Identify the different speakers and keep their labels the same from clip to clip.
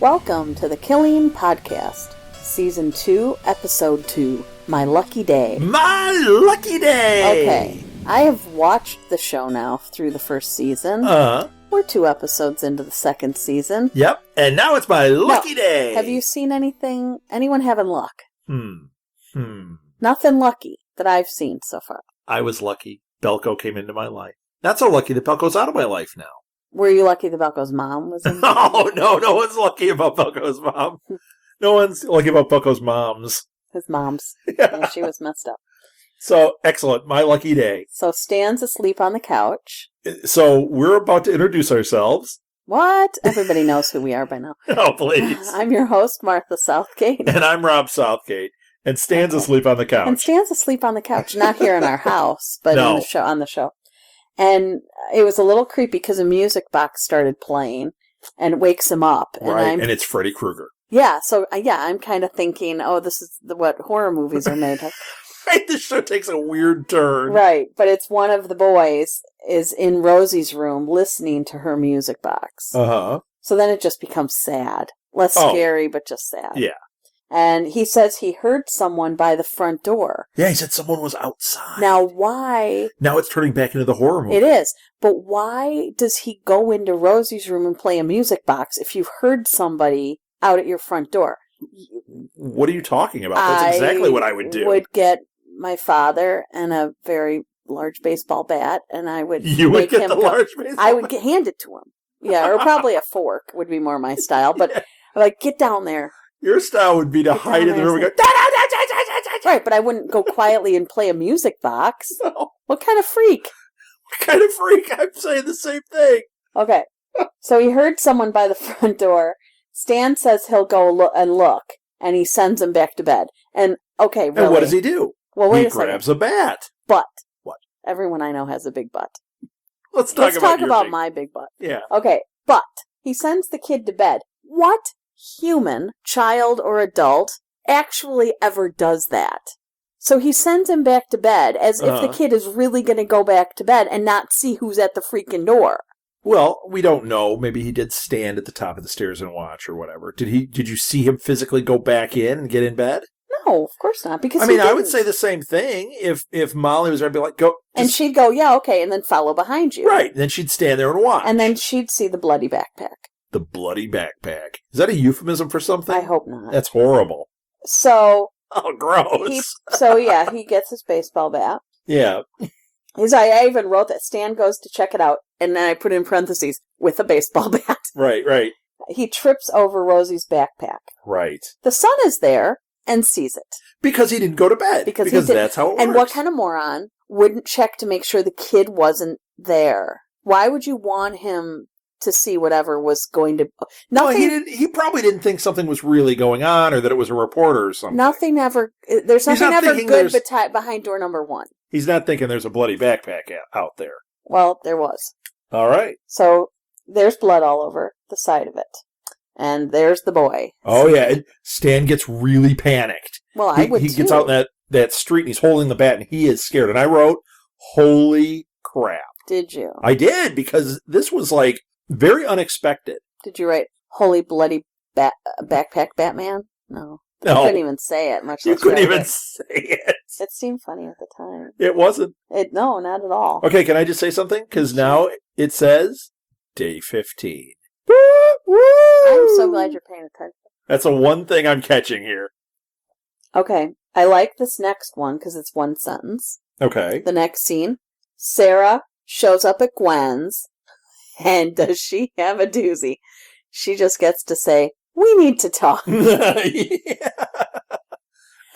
Speaker 1: Welcome to the Killing Podcast, Season 2, Episode 2, My Lucky Day.
Speaker 2: My Lucky Day!
Speaker 1: Okay, I have watched the show now through the first season. We're 2 episodes into the second season.
Speaker 2: Yep, and now it's my lucky day!
Speaker 1: Have you seen anyone having luck?
Speaker 2: Nothing
Speaker 1: lucky that I've seen so far.
Speaker 2: I was lucky. Belko came into my life. Not so lucky that Belko's out of my life now.
Speaker 1: Were you lucky that Belko's mom was in?
Speaker 2: Oh, no one's lucky about Belko's mom. No one's lucky about Belko's moms.
Speaker 1: His mom's. Yeah, she was messed up.
Speaker 2: So, excellent. My lucky day.
Speaker 1: So, Stan's asleep on the couch.
Speaker 2: So, we're about to introduce ourselves.
Speaker 1: What? Everybody knows who we are by now.
Speaker 2: Oh, please.
Speaker 1: I'm your host, Martha Southgate.
Speaker 2: And I'm Rob Southgate. And Stan's asleep on the couch.
Speaker 1: And Stan's asleep on the couch. Not here in our house, but
Speaker 2: No.
Speaker 1: on the show. And it was a little creepy because a music box started playing and it wakes him up.
Speaker 2: And and it's Freddy Krueger.
Speaker 1: Yeah, so I'm kind of thinking, oh, this is what horror movies are made of.
Speaker 2: Right, this show takes a weird turn.
Speaker 1: Right, but it's one of the boys is in Rosie's room listening to her music box.
Speaker 2: Uh-huh.
Speaker 1: So then it just becomes sad. Less scary, but just sad.
Speaker 2: Yeah.
Speaker 1: And he says he heard someone by the front door.
Speaker 2: Yeah, he said someone was outside.
Speaker 1: Now, why?
Speaker 2: Now it's turning back into the horror movie.
Speaker 1: It is. But why does he go into Rosie's room and play a music box if you've heard somebody out at your front door?
Speaker 2: What are you talking about? That's exactly what I would do.
Speaker 1: I would get my father and a very large baseball bat, and I would
Speaker 2: large baseball
Speaker 1: I would hand it to him. Yeah, or probably a fork would be more my style. But I'm like, get down there.
Speaker 2: Your style would be to hide in the room and go,
Speaker 1: right, but I wouldn't go quietly and play a music box.
Speaker 2: No.
Speaker 1: What kind of freak?
Speaker 2: What kind of freak? I'm saying the same thing.
Speaker 1: Okay, so he heard someone by the front door. Stan says he'll go look, and he sends him back to bed. And, okay, really.
Speaker 2: And what does he do?
Speaker 1: Well, wait
Speaker 2: he
Speaker 1: a second.
Speaker 2: grabs a bat.
Speaker 1: But.
Speaker 2: What?
Speaker 1: Everyone I know has a big butt.
Speaker 2: Let's talk about
Speaker 1: my big butt.
Speaker 2: Yeah.
Speaker 1: Okay, but he sends the kid to bed. What human, child or adult, actually ever does that? So he sends him back to bed as if the kid is really going to go back to bed and not see who's at the freaking door.
Speaker 2: Well, we don't know. Maybe he did stand at the top of the stairs and watch or whatever. Did you see him physically go back in and get in bed?
Speaker 1: No, of course not. Because
Speaker 2: I would say the same thing if Molly was there. I'd be like, go.
Speaker 1: And she'd go, yeah, okay, and then follow behind you.
Speaker 2: Right. And then she'd stand there and watch.
Speaker 1: And then she'd see the bloody backpack.
Speaker 2: The bloody backpack. Is that a euphemism for something?
Speaker 1: I hope not.
Speaker 2: That's horrible.
Speaker 1: So.
Speaker 2: Oh, gross.
Speaker 1: He gets his baseball bat.
Speaker 2: Yeah.
Speaker 1: I even wrote that Stan goes to check it out, and then I put in parentheses, with a baseball bat.
Speaker 2: Right.
Speaker 1: He trips over Rosie's backpack.
Speaker 2: Right.
Speaker 1: The son is there and sees it.
Speaker 2: Because he didn't go to bed. Because that's how it works.
Speaker 1: And what kind of moron wouldn't check to make sure the kid wasn't there? Why would you want him to see whatever was going to... Nothing.
Speaker 2: No, he probably didn't think something was really going on or that it was a reporter or something.
Speaker 1: There's nothing ever good behind door number 1.
Speaker 2: He's not thinking there's a bloody backpack out there.
Speaker 1: Well, there was.
Speaker 2: All right.
Speaker 1: So there's blood all over the side of it. And there's the boy.
Speaker 2: Oh, yeah. And Stan gets really panicked.
Speaker 1: Well, I would,
Speaker 2: He gets out in that street, and he's holding the bat, and he is scared. And I wrote, holy crap.
Speaker 1: Did you?
Speaker 2: I did, because this was, very unexpected.
Speaker 1: Did you write, holy bloody backpack Batman? No.
Speaker 2: No.
Speaker 1: I couldn't even say it, much less
Speaker 2: You couldn't even say it.
Speaker 1: It seemed funny at the time.
Speaker 2: It wasn't.
Speaker 1: No, not at all.
Speaker 2: Okay, can I just say something? Because now it says day 15.
Speaker 1: I'm so glad you're paying attention.
Speaker 2: That's the one thing I'm catching here.
Speaker 1: Okay, I like this next one because it's one sentence.
Speaker 2: Okay.
Speaker 1: The next scene, Sarah shows up at Gwen's, and does she have a doozy? She just gets to say, we need to talk.
Speaker 2: Yeah.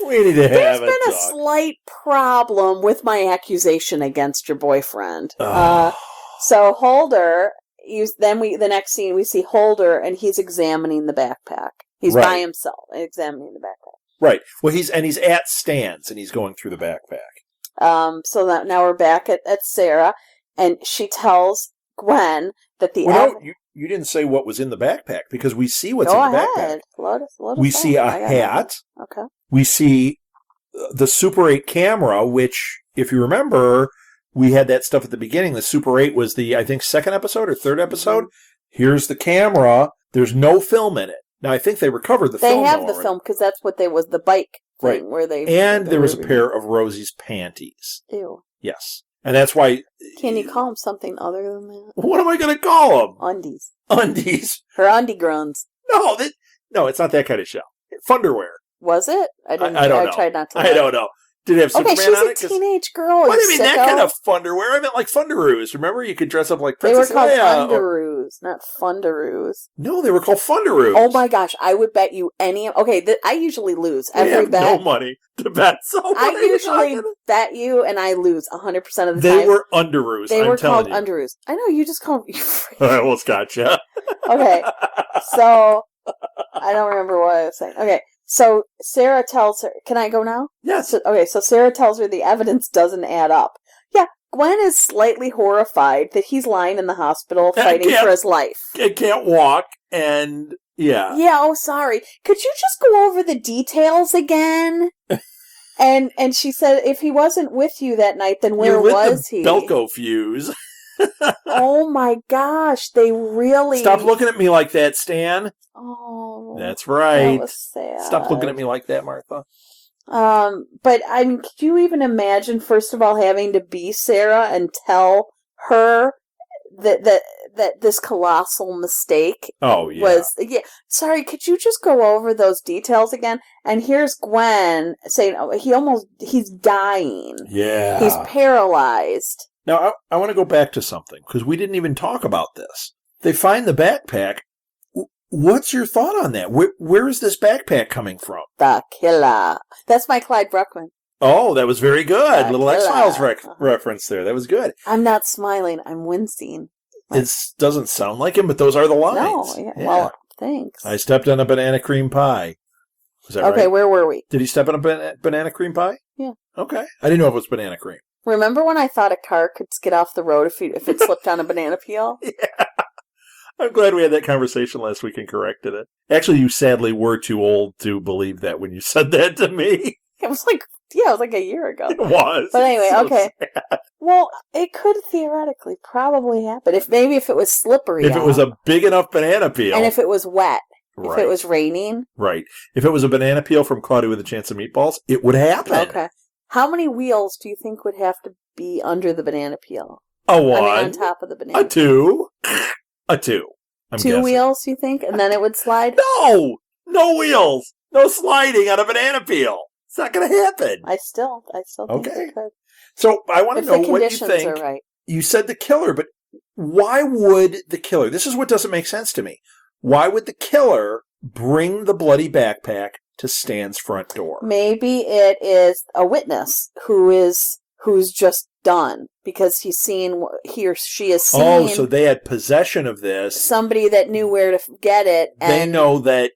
Speaker 2: We need to have a talk.
Speaker 1: There's been a slight problem with my accusation against your boyfriend. So Holder... the next scene, we see Holder, and he's examining the backpack. He's by himself, examining the backpack.
Speaker 2: Right. Well, he's at Stan's, and he's going through the backpack.
Speaker 1: So now we're back at Sarah, and she tells Gwen that
Speaker 2: you didn't say what was in the backpack, because we see what's in the backpack.
Speaker 1: Let us
Speaker 2: we see a hat.
Speaker 1: Okay.
Speaker 2: We see the Super 8 camera, which, if you remember... We had that stuff at the beginning. The Super 8 was the, I think, second episode or third episode. Mm-hmm. Here's the camera. There's no film in it. Now, I think they recovered the
Speaker 1: They
Speaker 2: film.
Speaker 1: They have the
Speaker 2: already.
Speaker 1: film because that's what was the bike thing
Speaker 2: Right.
Speaker 1: where they...
Speaker 2: And there was a pair of Rosie's panties.
Speaker 1: Ew.
Speaker 2: Yes. And that's why...
Speaker 1: Can you call them something other than that?
Speaker 2: What am I going to call them?
Speaker 1: Undies.
Speaker 2: Undies.
Speaker 1: Her undie gruns.
Speaker 2: No, it's not that kind of show. Funderwear.
Speaker 1: Was it?
Speaker 2: I don't know.
Speaker 1: I tried not to.
Speaker 2: I don't know. Did it have Superman on it?
Speaker 1: She's a teenage girl.
Speaker 2: What do you mean that kind of funderwear? I meant like funderoos. Remember, you could dress up like Princess
Speaker 1: Leia. They were called
Speaker 2: Leia.
Speaker 1: funderoos, not funderoos.
Speaker 2: No, they were called funderoos.
Speaker 1: Oh my gosh, I would bet you any... Okay, I usually lose every
Speaker 2: have
Speaker 1: bet.
Speaker 2: no money to bet. So
Speaker 1: I usually bet you, and I lose 100% of the time.
Speaker 2: They were underoos.
Speaker 1: They were called underoos. I know, you just called them...
Speaker 2: I almost gotcha.
Speaker 1: Okay, so... I don't remember what I was saying. Okay. So Sarah tells her, can I go now?
Speaker 2: Yes.
Speaker 1: So Sarah tells her the evidence doesn't add up. Yeah, Gwen is slightly horrified that he's lying in the hospital fighting for his life.
Speaker 2: He can't walk, and yeah.
Speaker 1: Yeah, oh, sorry. Could you just go over the details again? and she said, if he wasn't with you that night, then where was he?
Speaker 2: Belko fuse.
Speaker 1: Oh my gosh, they really...
Speaker 2: Stop looking at me like that, Stan.
Speaker 1: Oh.
Speaker 2: That's right.
Speaker 1: That was sad.
Speaker 2: Stop looking at me like that, Martha.
Speaker 1: But I mean, could you even imagine, first of all, having to be Sarah and tell her that this colossal mistake was... Yeah. Sorry, could you just go over those details again? And here's Gwen saying, he's dying.
Speaker 2: Yeah.
Speaker 1: He's paralyzed.
Speaker 2: Now, I want to go back to something, because we didn't even talk about this. They find the backpack. What's your thought on that? Where is this backpack coming from?
Speaker 1: The killer. That's my Clyde Bruckman.
Speaker 2: Oh, that was very good.
Speaker 1: The
Speaker 2: Little X-Files reference there. That was good.
Speaker 1: I'm not smiling. I'm wincing.
Speaker 2: It doesn't sound like him, but those are the lines.
Speaker 1: No, yeah. Well, thanks.
Speaker 2: I stepped on a banana cream pie. Was that right?
Speaker 1: Okay, where were we?
Speaker 2: Did he step on a banana cream pie?
Speaker 1: Yeah.
Speaker 2: Okay. I didn't know if it was banana cream.
Speaker 1: Remember when I thought a car could skid off the road if it slipped on a banana peel?
Speaker 2: Yeah. I'm glad we had that conversation last week and corrected it. Actually, you sadly were too old to believe that when you said that to me.
Speaker 1: It was like a year ago.
Speaker 2: It was.
Speaker 1: But anyway,
Speaker 2: so
Speaker 1: okay.
Speaker 2: Sad.
Speaker 1: Well, it could theoretically probably happen. If it was slippery.
Speaker 2: If it was a big enough banana peel.
Speaker 1: And if it was wet.
Speaker 2: Right.
Speaker 1: If it was raining.
Speaker 2: Right. If it was a banana peel from Cloudy with a Chance of Meatballs, it would happen.
Speaker 1: Okay. How many wheels do you think would have to be under the banana peel?
Speaker 2: A one.
Speaker 1: On top of the banana
Speaker 2: peel. A two. A two. I'm
Speaker 1: Two
Speaker 2: guessing.
Speaker 1: wheels, you think? And then it would slide?
Speaker 2: No! No wheels! No sliding on a banana peel! It's not going to happen.
Speaker 1: I still think it could.
Speaker 2: So I want to know what you think.
Speaker 1: If the conditions are right.
Speaker 2: You said the killer, but why would the killer... This is what doesn't make sense to me. Why would the killer bring the bloody backpack to Stan's front door?
Speaker 1: Maybe it is a witness who's just done because he or she has seen.
Speaker 2: Oh, so they had possession of this.
Speaker 1: Somebody that knew where to get it. And
Speaker 2: they know that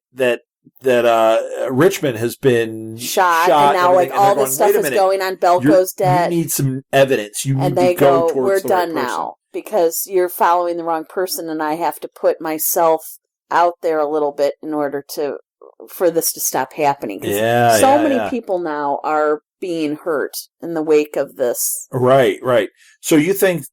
Speaker 2: Richmond has been
Speaker 1: shot and now all this stuff is going on. Belko's dead.
Speaker 2: You need some evidence. You
Speaker 1: and
Speaker 2: need
Speaker 1: they
Speaker 2: to go towards
Speaker 1: we're
Speaker 2: the
Speaker 1: done
Speaker 2: right
Speaker 1: now because you're following the wrong person, and I have to put myself out there a little bit in order for this to stop happening. Many people now are being hurt in the wake of this.
Speaker 2: Right. So you think,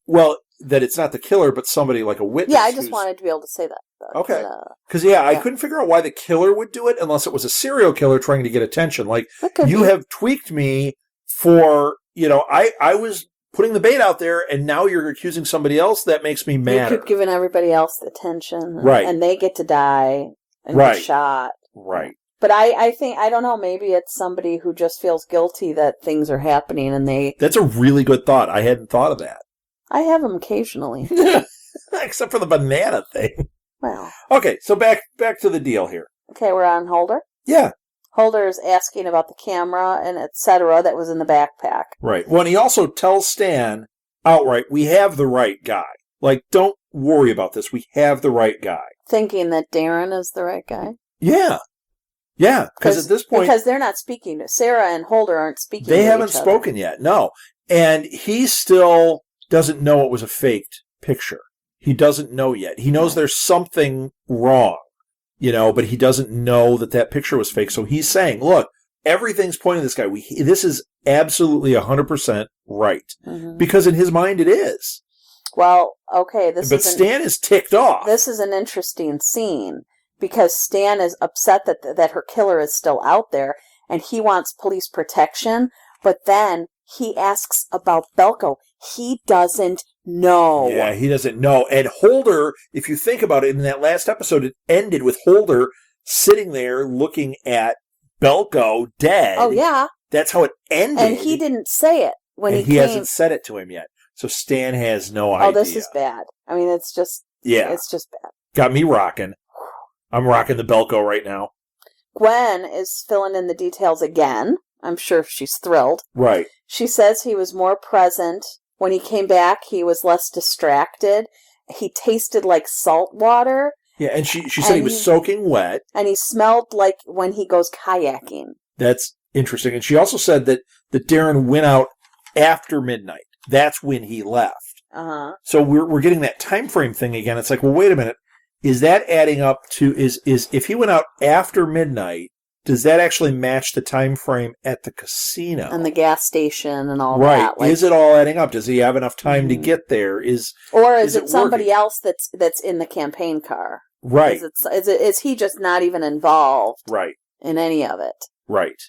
Speaker 2: that it's not the killer, but somebody like a witness.
Speaker 1: Yeah, I just wanted to be able to say that.
Speaker 2: Okay. Because, I couldn't figure out why the killer would do it unless it was a serial killer trying to get attention. Like, you have tweaked me for, I was putting the bait out there, and now you're accusing somebody else. That makes me mad.
Speaker 1: You keep giving everybody else the attention.
Speaker 2: Right.
Speaker 1: And they get to die and get shot.
Speaker 2: Right.
Speaker 1: But I think, I don't know, maybe it's somebody who just feels guilty that things are happening and they...
Speaker 2: That's a really good thought. I hadn't thought of that.
Speaker 1: I have them occasionally.
Speaker 2: Except for the banana thing.
Speaker 1: Well.
Speaker 2: Okay, so back to the deal here.
Speaker 1: Okay, we're on Holder?
Speaker 2: Yeah.
Speaker 1: Holder is asking about the camera and etc. that was in the backpack.
Speaker 2: Right. Well, and he also tells Stan outright, we have the right guy. Like, don't worry about this. We have the right guy.
Speaker 1: Thinking that Darren is the right guy?
Speaker 2: Yeah. Yeah, because at this point...
Speaker 1: Because they're not speaking. Sarah and Holder aren't speaking to each other.
Speaker 2: They haven't spoken yet, no. And he still doesn't know it was a faked picture. He doesn't know yet. He knows there's something wrong, but he doesn't know that picture was fake. So he's saying, look, everything's pointing to this guy. This is absolutely 100% right. Mm-hmm. Because in his mind it is.
Speaker 1: Well, okay.
Speaker 2: But Stan is ticked off.
Speaker 1: This is an interesting scene. because Stan is upset that her killer is still out there, and he wants police protection, but then he asks about Belko. He doesn't know.
Speaker 2: Yeah, he doesn't know. And Holder, if you think about it, in that last episode, it ended with Holder sitting there looking at Belko dead.
Speaker 1: Oh, yeah.
Speaker 2: That's how it ended.
Speaker 1: And he didn't say it when he came.
Speaker 2: He hasn't said it to him yet. So Stan has no idea.
Speaker 1: Oh, this is bad. I mean, it's just bad.
Speaker 2: Got me rocking. I'm rocking the Belko right now.
Speaker 1: Gwen is filling in the details again. I'm sure she's thrilled.
Speaker 2: Right.
Speaker 1: She says he was more present. When he came back, he was less distracted. He tasted like salt water.
Speaker 2: Yeah, and she said he was soaking wet.
Speaker 1: And he smelled like when he goes kayaking.
Speaker 2: That's interesting. And she also said that Darren went out after midnight. That's when he left.
Speaker 1: Uh-huh.
Speaker 2: So we're getting that time frame thing again. It's like, well, wait a minute. Is that adding up to is if he went out after midnight, does that actually match the time frame at the casino
Speaker 1: and the gas station and all
Speaker 2: right.
Speaker 1: that? Like,
Speaker 2: is it all adding up? Does he have enough time to get there? Is
Speaker 1: it somebody else that's in the campaign car?
Speaker 2: Right.
Speaker 1: Is he just not even involved?
Speaker 2: Right.
Speaker 1: In any of it?
Speaker 2: Right.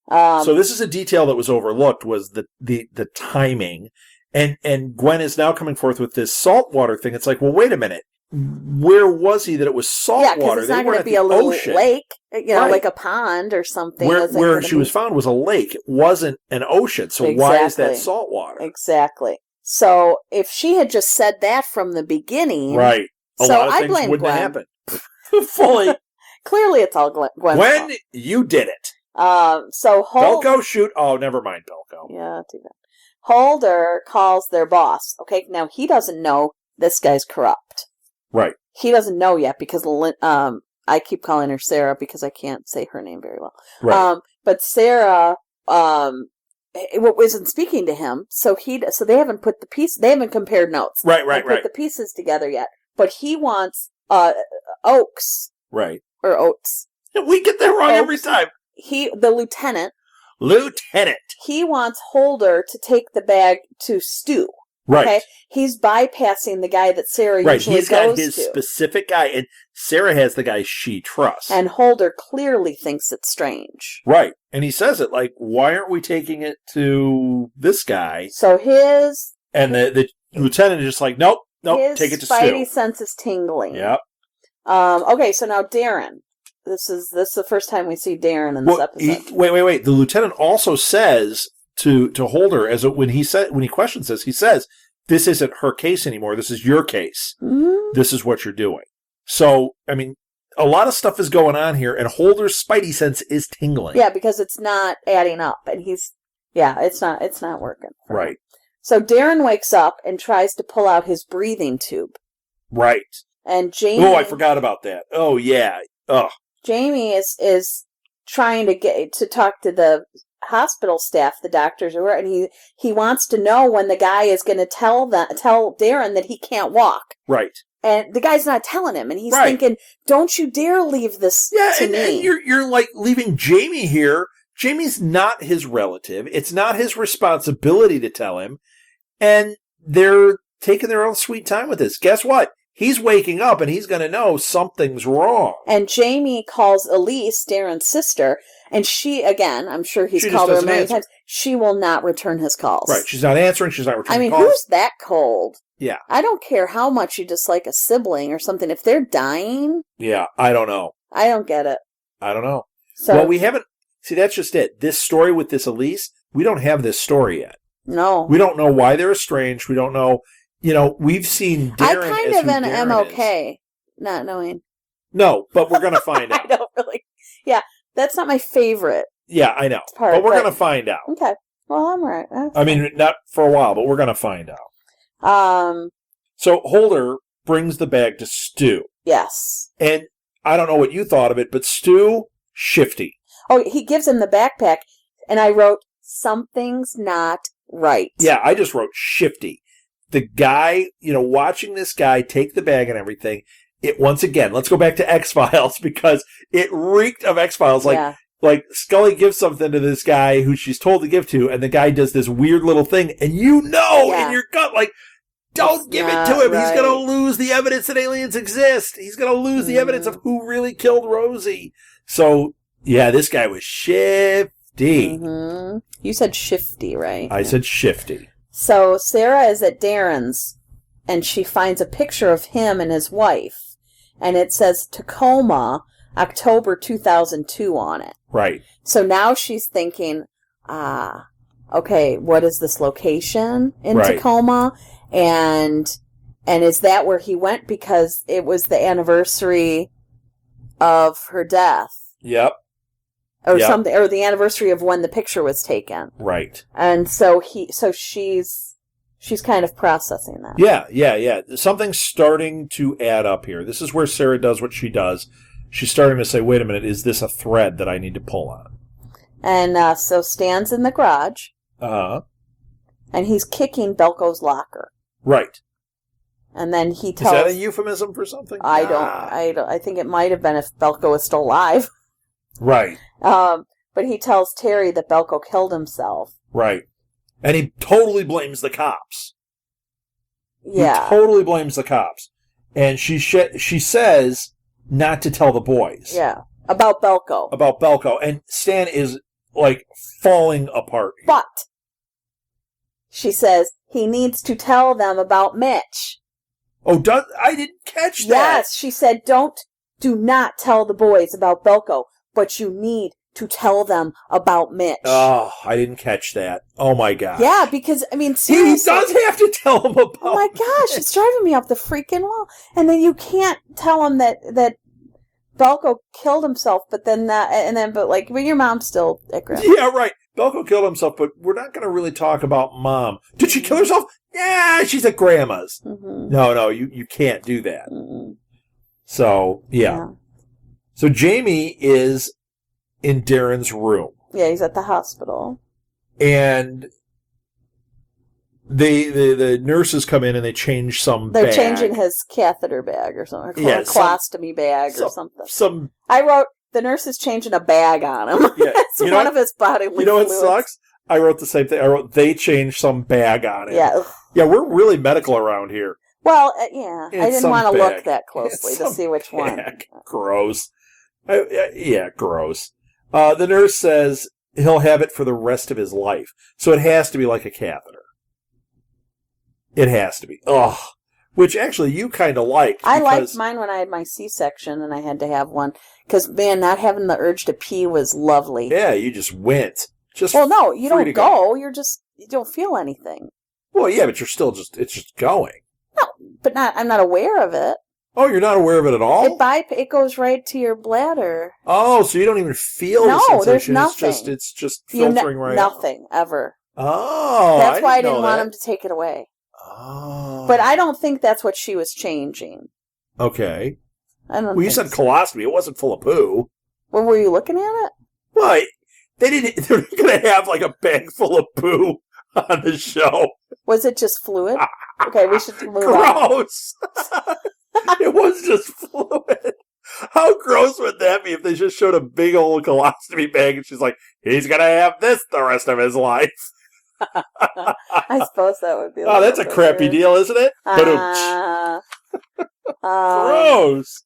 Speaker 2: So this is a detail that was overlooked, was the timing, and Gwen is now coming forth with this saltwater thing. It's like, well, wait a minute. Where was he that it was salt water?
Speaker 1: Yeah, because it's not going to be a little lake, like a pond or something.
Speaker 2: Where she was found was a lake. It wasn't an ocean. So why is that salt water?
Speaker 1: Exactly. So if she had just said that from the beginning,
Speaker 2: right? A lot of
Speaker 1: I
Speaker 2: things
Speaker 1: blame
Speaker 2: wouldn't
Speaker 1: Gwen.
Speaker 2: happen. Fully.
Speaker 1: Clearly, it's all Gwen's
Speaker 2: Gwen,
Speaker 1: fault.
Speaker 2: you did it.
Speaker 1: So
Speaker 2: Belko, shoot. Oh, never mind, Belko.
Speaker 1: Yeah, too bad. Holder calls their boss. Okay, now he doesn't know this guy's corrupt.
Speaker 2: Right.
Speaker 1: He doesn't know yet because I keep calling her Sarah because I can't say her name very well.
Speaker 2: Right.
Speaker 1: But Sarah wasn't speaking to him, so they haven't put they haven't compared notes.
Speaker 2: Right.
Speaker 1: Put the pieces together yet. But he wants Oaks.
Speaker 2: Right.
Speaker 1: Or Oates.
Speaker 2: We get that wrong every time.
Speaker 1: The lieutenant. He wants Holder to take the bag to s2e2.
Speaker 2: Right.
Speaker 1: Okay? He's bypassing the guy that Sarah usually goes to.
Speaker 2: He's got his specific guy, and Sarah has the guy she trusts.
Speaker 1: And Holder clearly thinks it's strange.
Speaker 2: Right. And he says it like, why aren't we taking it to this guy?
Speaker 1: So
Speaker 2: And the lieutenant is just like, nope, take it to s2e2.
Speaker 1: His spidey sense is tingling.
Speaker 2: Yep.
Speaker 1: Okay, so now Darren. This is the first time we see Darren in this episode.
Speaker 2: Wait. The lieutenant also says to Holder, when he questions this, he says, this isn't her case anymore. This is your case.
Speaker 1: Mm-hmm.
Speaker 2: This is what you're doing. So, I mean, a lot of stuff is going on here, and Holder's spidey sense is tingling.
Speaker 1: Yeah, because it's not adding up, and it's not working.
Speaker 2: Right.
Speaker 1: So Darren wakes up and tries to pull out his breathing tube.
Speaker 2: Right.
Speaker 1: And Jamie.
Speaker 2: Oh, I forgot about that. Oh, yeah. Ugh.
Speaker 1: Jamie is trying to talk to the hospital staff, the doctors, and he wants to know when the guy is going to tell Darren that he can't walk.
Speaker 2: Right.
Speaker 1: And the guy's not telling him, and he's thinking, "Don't you dare leave this to me."
Speaker 2: And you're like leaving Jamie here. Jamie's not his relative. It's not his responsibility to tell him, and they're taking their own sweet time with this. Guess what? He's waking up, and he's going to know something's wrong.
Speaker 1: And Jamie calls Elise, Darren's sister, and she, again, I'm sure he's called her many times, she will not return his calls.
Speaker 2: Right. She's not answering. She's not returning calls.
Speaker 1: Who's that cold?
Speaker 2: Yeah.
Speaker 1: I don't care how much you dislike a sibling or something. If they're dying...
Speaker 2: Yeah, I don't know.
Speaker 1: I don't get it.
Speaker 2: I don't know. Well, we haven't... See, that's just it. This story with this Elise, we don't have this story yet.
Speaker 1: No.
Speaker 2: We don't know why they're estranged. We don't know... we've seen Darren
Speaker 1: I kind of am okay not knowing.
Speaker 2: No, but we're going to find out.
Speaker 1: I don't really... Yeah, that's not my favorite.
Speaker 2: Yeah, I know.
Speaker 1: Part,
Speaker 2: but we're going to find out.
Speaker 1: Okay. Well, I'm right.
Speaker 2: I mean, not for a while, but we're going to find out. So Holder brings the bag to s2e2.
Speaker 1: Yes.
Speaker 2: And I don't know what you thought of it, but s2e2, shifty.
Speaker 1: Oh, he gives him the backpack, and I wrote, something's not right.
Speaker 2: Yeah, I just wrote shifty. The guy, watching this guy take the bag and everything, once again, let's go back to X-Files because it reeked of X-Files. Like Scully gives something to this guy who she's told to give to, and the guy does this weird little thing, and in your gut, like, don't give it to him. Right. He's going to lose the evidence that aliens exist. He's going to lose the evidence of who really killed Rosie. So, yeah, this guy was shifty.
Speaker 1: Mm-hmm. You said shifty, right?
Speaker 2: I said shifty.
Speaker 1: So Sarah is at Darren's, and she finds a picture of him and his wife, and it says Tacoma, October 2002 on it.
Speaker 2: Right.
Speaker 1: So now she's thinking, okay, what is this location in Tacoma? And is that where he went because it was the anniversary of her death?
Speaker 2: Yep.
Speaker 1: Or something, or the anniversary of when the picture was taken.
Speaker 2: Right.
Speaker 1: And so she's kind of processing that.
Speaker 2: Yeah. Something's starting to add up here. This is where Sarah does what she does. She's starting to say, wait a minute, is this a thread that I need to pull on?
Speaker 1: And so Stan's in the garage.
Speaker 2: Uh-huh.
Speaker 1: And he's kicking Belko's locker.
Speaker 2: Right.
Speaker 1: And then he tells...
Speaker 2: Is that a euphemism for something?
Speaker 1: I don't. I think it might have been if Belko was still alive.
Speaker 2: Right.
Speaker 1: But he tells Terry that Belko killed himself.
Speaker 2: Right. And he totally blames the cops.
Speaker 1: Yeah.
Speaker 2: He totally blames the cops. And she says not to tell the boys.
Speaker 1: Yeah. About Belko. And Stan is, like, falling apart. But she says he needs to tell them about Mitch.
Speaker 2: Oh, I didn't catch that.
Speaker 1: Yes, she said do not tell the boys about Belko, but you need to tell them about Mitch.
Speaker 2: Oh, I didn't catch that. Oh, my gosh.
Speaker 1: Yeah, because, I mean, seriously.
Speaker 2: He does have to tell them about
Speaker 1: Oh, my gosh, it's driving me up the freaking wall. And then you can't tell them that Belko killed himself, but your mom's still at grandma.
Speaker 2: Yeah, right. Belko killed himself, but we're not going to really talk about Mom. Did she kill herself? Yeah, she's at Grandma's.
Speaker 1: Mm-hmm.
Speaker 2: No, you can't do that.
Speaker 1: Mm-hmm.
Speaker 2: So, yeah. So Jamie is in Darren's room.
Speaker 1: Yeah, he's at the hospital.
Speaker 2: And the nurses come in and they change some
Speaker 1: They're
Speaker 2: bag.
Speaker 1: changing his catheter bag or something. Or colostomy bag or something. I wrote, the nurse is changing a bag on him. Yeah. It's one of his bodily fluids.
Speaker 2: You know what sucks? I wrote the same thing. I wrote, they changed some bag on him.
Speaker 1: Yeah.
Speaker 2: Yeah, we're really medical around here.
Speaker 1: Well, yeah. I didn't want to look that closely to see which one.
Speaker 2: Gross. Yeah, gross. The nurse says he'll have it for the rest of his life. So it has to be like a catheter. It has to be. Ugh. Which actually you kind of liked.
Speaker 1: I liked mine when I had my C-section and I had to have one. Because, man, not having the urge to pee was lovely.
Speaker 2: Yeah, you just went.
Speaker 1: Well, no, you don't go. You don't feel anything.
Speaker 2: Well, yeah, but you're still it's just going.
Speaker 1: No, but I'm not aware of it.
Speaker 2: Oh, you're not aware of it at all?
Speaker 1: It goes right to your bladder.
Speaker 2: Oh, so you don't even feel the sensation.
Speaker 1: There's nothing.
Speaker 2: It's just filtering right out.
Speaker 1: Nothing, ever.
Speaker 2: Oh,
Speaker 1: that's why I didn't want him to take it away.
Speaker 2: Oh.
Speaker 1: But I don't think that's what she was changing.
Speaker 2: Okay.
Speaker 1: Well,
Speaker 2: you said colostomy. It wasn't full of poo.
Speaker 1: Well, were you looking at it?
Speaker 2: Well, they're not going to have like a bag full of poo on the show.
Speaker 1: Was it just fluid? Okay, we should move
Speaker 2: on. Gross. It was just fluid. How gross would that be if they just showed a big old colostomy bag and she's like, he's going to have this the rest of his life.
Speaker 1: I suppose that would be.
Speaker 2: Oh, that's a crappy deal, isn't it? Gross.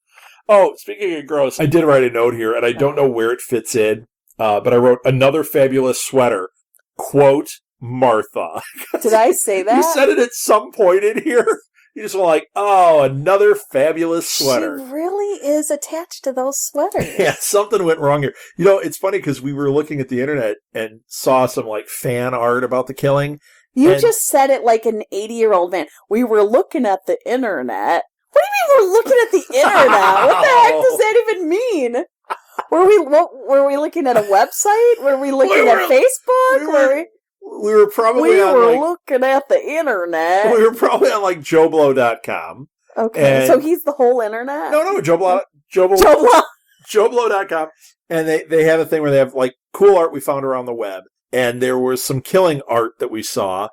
Speaker 2: Oh, speaking of gross, I did write a note here, and I don't know where it fits in, but I wrote another fabulous sweater. Quote, Martha.
Speaker 1: Did I say that?
Speaker 2: You said it at some point in here. You just were like, oh, another fabulous sweater.
Speaker 1: She really is attached to those sweaters.
Speaker 2: Yeah, something went wrong here. You know, it's funny because we were looking at the internet and saw some, like, fan art about the killing.
Speaker 1: You just said it like an 80-year-old man. We were looking at the internet. What do you mean we're looking at the internet? What the heck does that even mean? Were we looking at a website? Were we looking at Facebook?
Speaker 2: We were probably
Speaker 1: looking at the internet.
Speaker 2: We were probably on like JoeBlow.com.
Speaker 1: Okay, so he's the whole internet?
Speaker 2: No, JoeBlow.com. And they have a thing where they have like cool art we found around the web. And there was some killing art that we saw.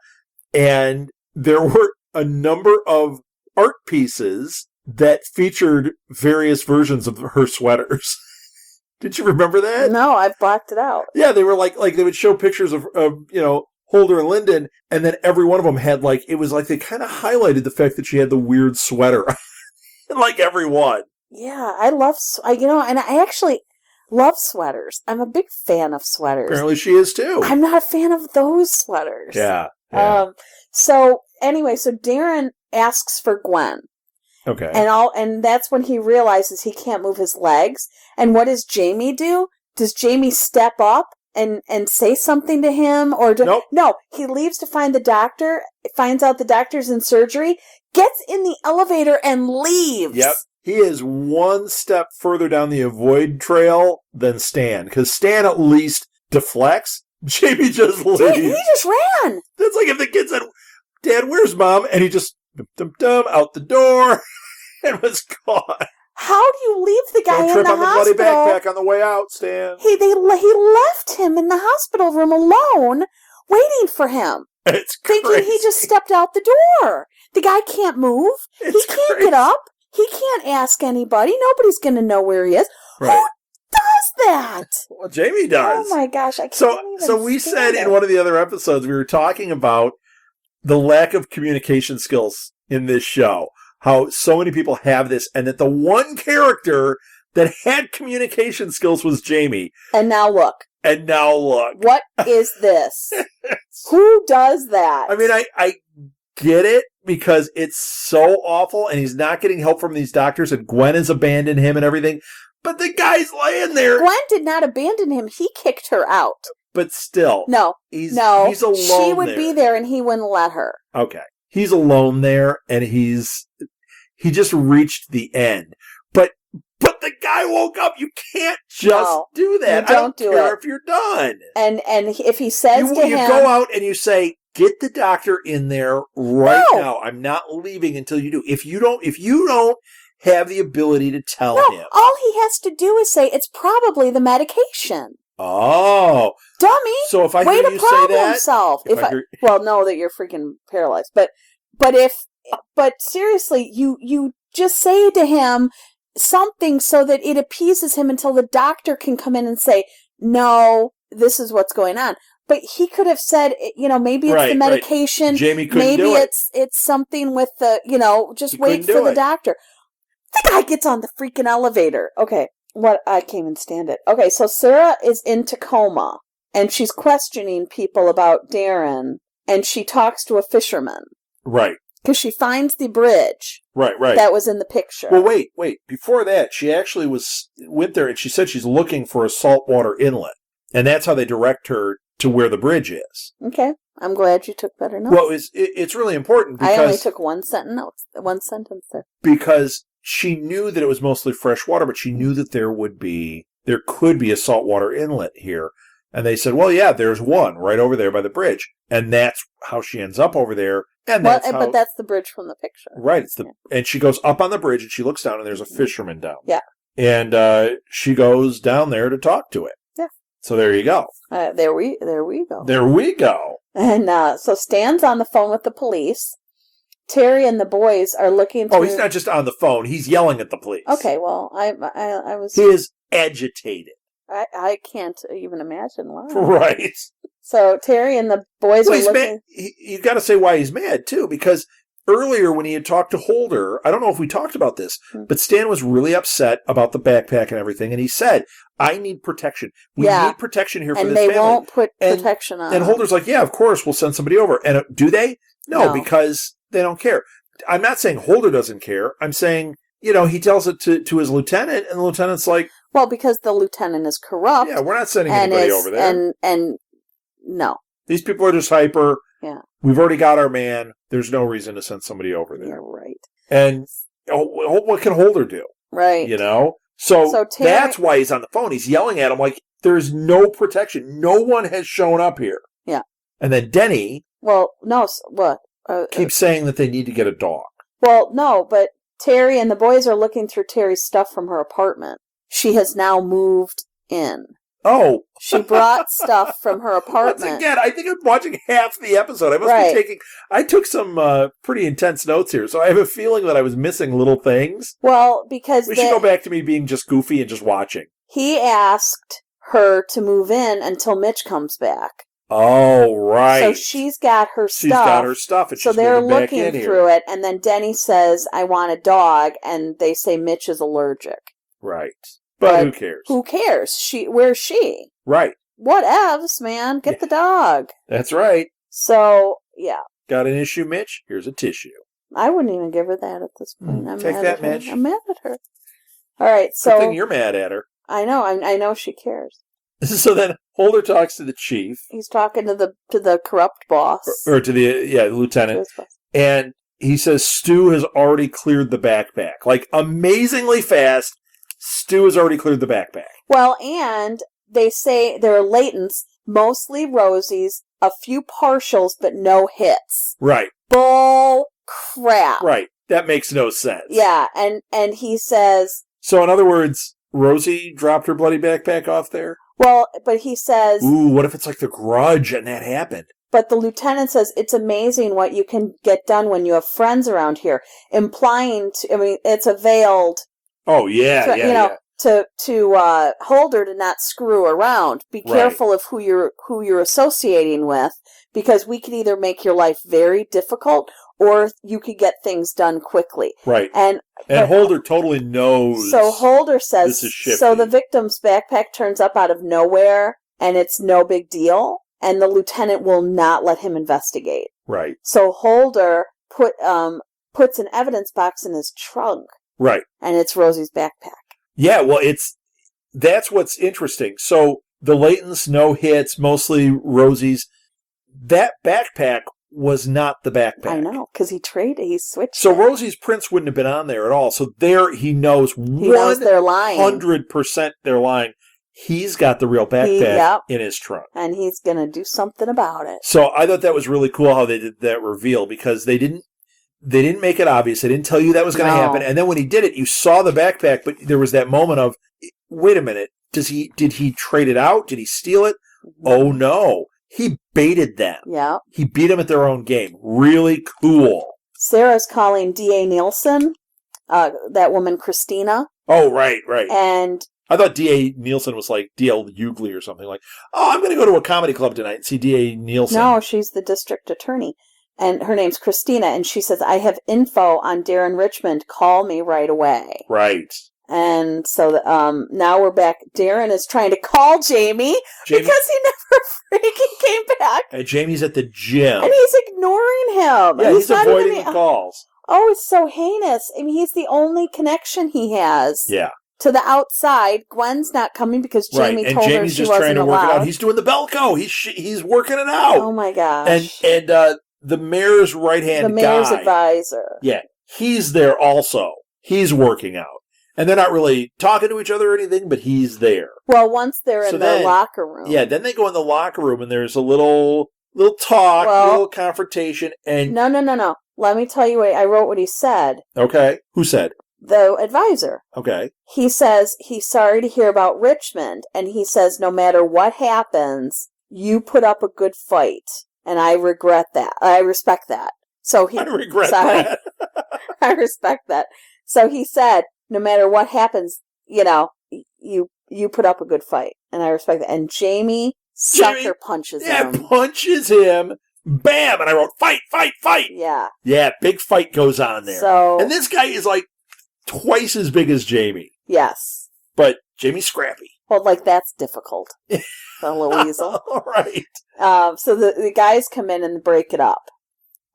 Speaker 2: And there were a number of art pieces that featured various versions of her sweaters. Did you remember that?
Speaker 1: No, I've blocked it out.
Speaker 2: Yeah, they were like they would show pictures of Holder and Lyndon, and then every one of them had like, it was like they kind of highlighted the fact that she had the weird sweater. Like every one.
Speaker 1: Yeah, I love, and I actually love sweaters. I'm a big fan of sweaters.
Speaker 2: Apparently she is too.
Speaker 1: I'm not a fan of those sweaters.
Speaker 2: Yeah.
Speaker 1: So anyway, so Darren asks for Gwen.
Speaker 2: Okay.
Speaker 1: And that's when he realizes he can't move his legs. And what does Jamie do? Does Jamie step up and say something to him?
Speaker 2: Nope.
Speaker 1: No, he leaves to find the doctor, finds out the doctor's in surgery, gets in the elevator and leaves.
Speaker 2: Yep. He is one step further down the avoid trail than Stan, because Stan at least deflects. Jamie just leaves.
Speaker 1: He just ran.
Speaker 2: That's like if the kid said, Dad, where's Mom? And he just, dum, out the door and was gone.
Speaker 1: How do you leave the guy in the hospital?
Speaker 2: Don't trip on the bloody backpack on the way out, Stan.
Speaker 1: He left him in the hospital room alone, waiting for him.
Speaker 2: It's
Speaker 1: thinking
Speaker 2: crazy.
Speaker 1: He just stepped out the door. The guy can't move. He can't get up. He can't ask anybody. Nobody's going to know where he is.
Speaker 2: Right.
Speaker 1: Who does that?
Speaker 2: Well, Jamie does.
Speaker 1: Oh my gosh, I can't
Speaker 2: So we said in one of the other episodes, we were talking about the lack of communication skills in this show. How so many people have this, and that the one character that had communication skills was Jamie.
Speaker 1: And now look.
Speaker 2: What
Speaker 1: is this? Who does that?
Speaker 2: I mean, I get it, because it's so awful, and he's not getting help from these doctors, and Gwen has abandoned him and everything. But the guy's laying there.
Speaker 1: Gwen did not abandon him. He kicked her out.
Speaker 2: But still.
Speaker 1: No.
Speaker 2: He's alone.
Speaker 1: She would be there, and he wouldn't let her.
Speaker 2: Okay. He's alone there, and he just reached the end. But the guy woke up. You can't just do that. I don't care if you're done.
Speaker 1: And if he says to him,
Speaker 2: you go out and you say, get the doctor in there right now. I'm not leaving until you do. If you don't have the ability to tell him,
Speaker 1: all he has to do is say it's probably the medication.
Speaker 2: Oh,
Speaker 1: dummy!
Speaker 2: So if I hear you say that,
Speaker 1: solve. Know that you're freaking paralyzed. But seriously, you just say to him something so that it appeases him until the doctor can come in and say, no, this is what's going on. But he could have said, maybe it's the medication.
Speaker 2: Right. Jamie couldn't
Speaker 1: maybe
Speaker 2: do it.
Speaker 1: It's something with the, just wait for the doctor. The guy gets on the freaking elevator. Okay, I can't even stand it. Okay, so Sarah is in Tacoma, and she's questioning people about Darren, and she talks to a fisherman.
Speaker 2: Right.
Speaker 1: Because she finds the bridge.
Speaker 2: Right.
Speaker 1: That was in the picture.
Speaker 2: Well, wait. Before that, she actually went there, and she said she's looking for a saltwater inlet. And that's how they direct her to where the bridge is.
Speaker 1: Okay. I'm glad you took better notes.
Speaker 2: Well, it's really important because...
Speaker 1: I only took one sentence there.
Speaker 2: Because she knew that it was mostly fresh water, but she knew that there could be a saltwater inlet here. And they said, well, yeah, there's one right over there by the bridge. And that's how she ends up over there. And but
Speaker 1: that's the bridge from the picture.
Speaker 2: Right. And she goes up on the bridge and she looks down and there's a fisherman down
Speaker 1: there.
Speaker 2: Yeah. And she goes down there to talk to it.
Speaker 1: Yeah.
Speaker 2: So there you go.
Speaker 1: There we go.
Speaker 2: There we go.
Speaker 1: And so Stan's on the phone with the police. Terry and the boys are looking through...
Speaker 2: Oh, he's not just on the phone. He's yelling at the police.
Speaker 1: Okay, well, I was...
Speaker 2: He is agitated.
Speaker 1: I can't even imagine why.
Speaker 2: Right.
Speaker 1: So Terry and the boys are looking...
Speaker 2: You've got to say why he's mad, too, because earlier when he had talked to Holder, I don't know if we talked about this, but Stan was really upset about the backpack and everything, and he said, I need protection. We need protection here for this family.
Speaker 1: And they won't put protection on.
Speaker 2: And Holder's like, yeah, of course, we'll send somebody over. And do they? No, because they don't care. I'm not saying Holder doesn't care. I'm saying, he tells it to his lieutenant, and the lieutenant's like...
Speaker 1: Well, because the lieutenant is corrupt.
Speaker 2: Yeah, we're not sending anybody over there.
Speaker 1: And no.
Speaker 2: These people are just hyper.
Speaker 1: Yeah.
Speaker 2: We've already got our man. There's no reason to send somebody over there.
Speaker 1: You're right.
Speaker 2: And what can Holder do?
Speaker 1: Right.
Speaker 2: So that's why he's on the phone. He's yelling at him like, there's no protection. No one has shown up here.
Speaker 1: Yeah.
Speaker 2: And then Denny...
Speaker 1: Well, no, what?
Speaker 2: Keeps saying that they need to get a dog.
Speaker 1: Well, no, but Terry and the boys are looking through Terry's stuff from her apartment. She has now moved in.
Speaker 2: Oh.
Speaker 1: She brought stuff from her apartment.
Speaker 2: Once again, I think I'm watching half the episode. I must be I took some pretty intense notes here, so I have a feeling that I was missing little things.
Speaker 1: Well, because
Speaker 2: we should go back to me being just goofy and just watching.
Speaker 1: He asked her to move in until Mitch comes back.
Speaker 2: Oh, right.
Speaker 1: So she's got her stuff.
Speaker 2: She's got her stuff, and
Speaker 1: so
Speaker 2: she's
Speaker 1: they're
Speaker 2: moving back
Speaker 1: looking
Speaker 2: in
Speaker 1: through
Speaker 2: here.
Speaker 1: it, and then Denny says, I want a dog, and they say Mitch is allergic.
Speaker 2: Right. But who cares?
Speaker 1: Who cares? Where's she?
Speaker 2: Right.
Speaker 1: Whatevs, man. Get the dog.
Speaker 2: That's right.
Speaker 1: So, yeah.
Speaker 2: Got an issue, Mitch? Here's a tissue.
Speaker 1: I wouldn't even give her that at this point.
Speaker 2: Take that, Mitch.
Speaker 1: I'm mad at her. All right, so...
Speaker 2: Good thing you're mad at her.
Speaker 1: I know. I know she cares.
Speaker 2: So then Holder talks to the chief.
Speaker 1: He's talking to the corrupt boss.
Speaker 2: Or to the lieutenant. And he says Stu has already cleared the backpack. Like, amazingly fast, Stu has already cleared the backpack.
Speaker 1: Well, and they say there are latents, mostly Rosie's, a few partials, but no hits.
Speaker 2: Right.
Speaker 1: Bull crap.
Speaker 2: Right. That makes no sense.
Speaker 1: Yeah, and he says...
Speaker 2: So, in other words, Rosie dropped her bloody backpack off there?
Speaker 1: Well, but he says...
Speaker 2: Ooh, what if it's like The Grudge and that happened?
Speaker 1: But the lieutenant says, it's amazing what you can get done when you have friends around here. Implying, it's a veiled...
Speaker 2: Oh, yeah,
Speaker 1: to Holder to not screw around. Be careful of who you're associating with, because we could either make your life very difficult or you could get things done quickly.
Speaker 2: Right. And Holder totally knows.
Speaker 1: So Holder says,
Speaker 2: this is shifty.
Speaker 1: So the victim's backpack turns up out of nowhere and it's no big deal, and the lieutenant will not let him investigate.
Speaker 2: Right.
Speaker 1: So Holder puts an evidence box in his trunk.
Speaker 2: Right.
Speaker 1: And it's Rosie's backpack.
Speaker 2: Yeah, well, that's what's interesting. So the latents, no hits, mostly Rosie's. That backpack was not the backpack.
Speaker 1: I know, because he switched.
Speaker 2: So Rosie's prints wouldn't have been on there at all. So there he knows
Speaker 1: they're lying.
Speaker 2: 100% they're lying. He's got the real backpack in his trunk.
Speaker 1: And he's going to do something about it.
Speaker 2: So I thought that was really cool how they did that reveal, because they didn't make it obvious. They didn't tell you that was going to happen. And then when he did it, you saw the backpack, but there was that moment of, wait a minute, did he trade it out? Did he steal it? Mm-hmm. Oh, no. He baited them.
Speaker 1: Yeah. He
Speaker 2: beat them at their own game. Really cool.
Speaker 1: Sarah's calling D.A. Nielsen, that woman Christina.
Speaker 2: Oh, right.
Speaker 1: And
Speaker 2: I thought D.A. Nielsen was like D.L. Hughley or something. Like, oh, I'm going to go to a comedy club tonight and see D.A. Nielsen.
Speaker 1: No, she's the district attorney. And her name's Christina, and she says, I have info on Darren Richmond. Call me right away.
Speaker 2: Right.
Speaker 1: And so now we're back. Darren is trying to call Jamie because he never freaking came back.
Speaker 2: And Jamie's at the gym.
Speaker 1: And he's ignoring him.
Speaker 2: Yeah, he's avoiding the calls.
Speaker 1: Oh, it's so heinous. I mean, he's the only connection he has.
Speaker 2: Yeah.
Speaker 1: To the outside. Gwen's not coming because Jamie told her she wasn't allowed. And Jamie's just trying to work it out.
Speaker 2: He's doing the Belko. He's working it out.
Speaker 1: Oh, my gosh.
Speaker 2: And the mayor's right-hand guy.
Speaker 1: The mayor's advisor.
Speaker 2: Yeah. He's there also. He's working out. And they're not really talking to each other or anything, but he's there.
Speaker 1: Well, once they're in the locker room.
Speaker 2: Yeah, then they go in the locker room and there's a little talk, a little confrontation. And
Speaker 1: No. Let me tell you I wrote what he said.
Speaker 2: Okay. Who said?
Speaker 1: The advisor.
Speaker 2: Okay.
Speaker 1: He says he's sorry to hear about Richmond, and he says no matter what happens, you put up a good fight. And I regret that. I respect that.
Speaker 2: I regret that.
Speaker 1: I respect that. So he said, no matter what happens, you put up a good fight. And I respect that. And Jamie sucker punches him.
Speaker 2: Yeah, punches him. Bam! And I wrote, fight, fight, fight!
Speaker 1: Yeah.
Speaker 2: Yeah, big fight goes on there. And this guy is like twice as big as Jamie.
Speaker 1: Yes.
Speaker 2: But Jamie's scrappy.
Speaker 1: Well, that's difficult. The little weasel.
Speaker 2: All right.
Speaker 1: So the guys come in and break it up.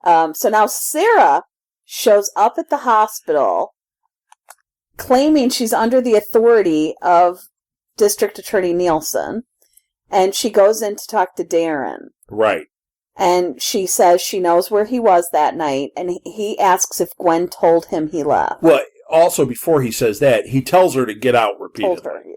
Speaker 1: So now Sarah shows up at the hospital claiming she's under the authority of District Attorney Nielsen, and she goes in to talk to Darren.
Speaker 2: Right.
Speaker 1: And she says she knows where he was that night, and he asks if Gwen told him he left.
Speaker 2: Well, also before he says that, he tells her to get out repeatedly.
Speaker 1: Told her he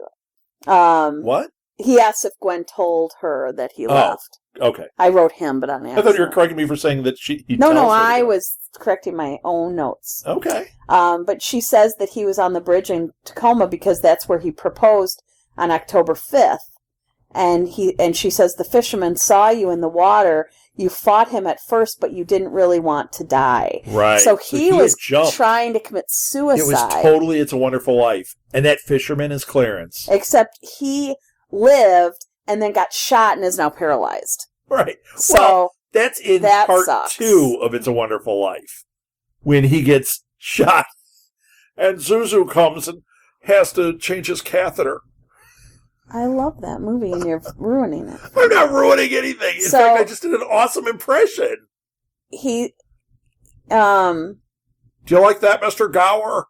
Speaker 1: left.
Speaker 2: What?
Speaker 1: He asks if Gwen told her that he left.
Speaker 2: Okay.
Speaker 1: I wrote him, but on accident.
Speaker 2: I thought you were correcting me for saying that he
Speaker 1: No, I was correcting my own notes.
Speaker 2: Okay.
Speaker 1: But she says that he was on the bridge in Tacoma because that's where he proposed on October 5th. And she says the fisherman saw you in the water. You fought him at first, but you didn't really want to die.
Speaker 2: Right.
Speaker 1: So he was trying to commit suicide.
Speaker 2: It was totally It's a Wonderful Life. And that fisherman is Clarence.
Speaker 1: Except he lived and then got shot and is now paralyzed.
Speaker 2: Right.
Speaker 1: So
Speaker 2: well, that's in part
Speaker 1: sucks.
Speaker 2: 2 of It's a Wonderful Life. When he gets shot and Zuzu comes and has to change his catheter.
Speaker 1: I love that movie and you're ruining it.
Speaker 2: I'm not ruining anything. In fact, I just did an awesome impression.
Speaker 1: Do
Speaker 2: you like that, Mr. Gower?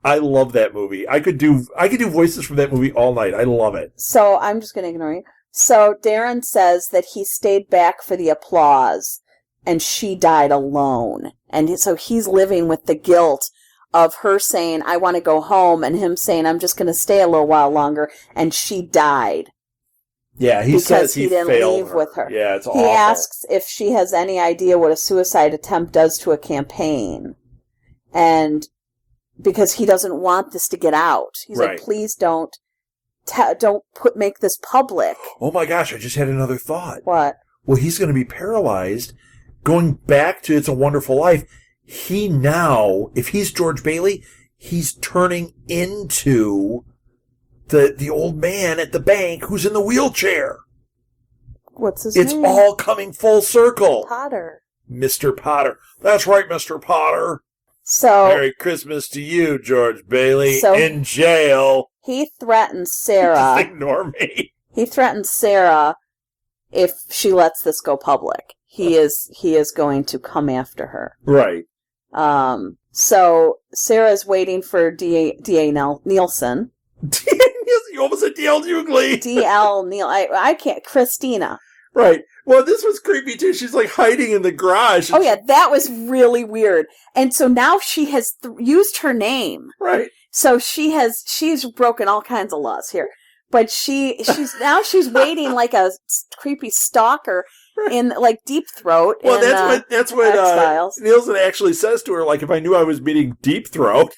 Speaker 2: I love that movie. I could do voices from that movie all night. I love it.
Speaker 1: So I'm just going to ignore you. So Darren says that he stayed back for the applause and she died alone. And so he's living with the guilt of her saying, I want to go home, and him saying, I'm just going to stay a little while longer, and she died.
Speaker 2: Yeah, he says he didn't leave
Speaker 1: with her.
Speaker 2: Yeah, it's awful.
Speaker 1: He asks if she has any idea what a suicide attempt does to a campaign. And because he doesn't want this to get out. He's like, please don't make this public.
Speaker 2: Oh my gosh, I just had another thought.
Speaker 1: What?
Speaker 2: Well, he's going to be paralyzed. Going back to It's a Wonderful Life, he now, if he's George Bailey, he's turning into the old man at the bank who's in the wheelchair.
Speaker 1: What's his name?
Speaker 2: It's all coming full circle.
Speaker 1: Potter.
Speaker 2: Mr. Potter. That's right, Mr. Potter.
Speaker 1: So
Speaker 2: Merry Christmas to you, George Bailey, in jail.
Speaker 1: He threatens Sarah.
Speaker 2: Just ignore me.
Speaker 1: He threatens Sarah if she lets this go public. He is going to come after her.
Speaker 2: Right.
Speaker 1: So Sarah's waiting for D.A. Nielsen.
Speaker 2: You almost said D.L. Hughley.
Speaker 1: D.L. Neil. I can't. Christina.
Speaker 2: Right. Well, this was creepy too. She's like hiding in the garage.
Speaker 1: Oh yeah, that was really weird. And so now she has used her name.
Speaker 2: Right.
Speaker 1: So she's broken all kinds of laws here. But she's waiting like a creepy stalker in like Deep Throat.
Speaker 2: Well, that's what Nielsen actually says to her. Like, if I knew I was meeting Deep Throat.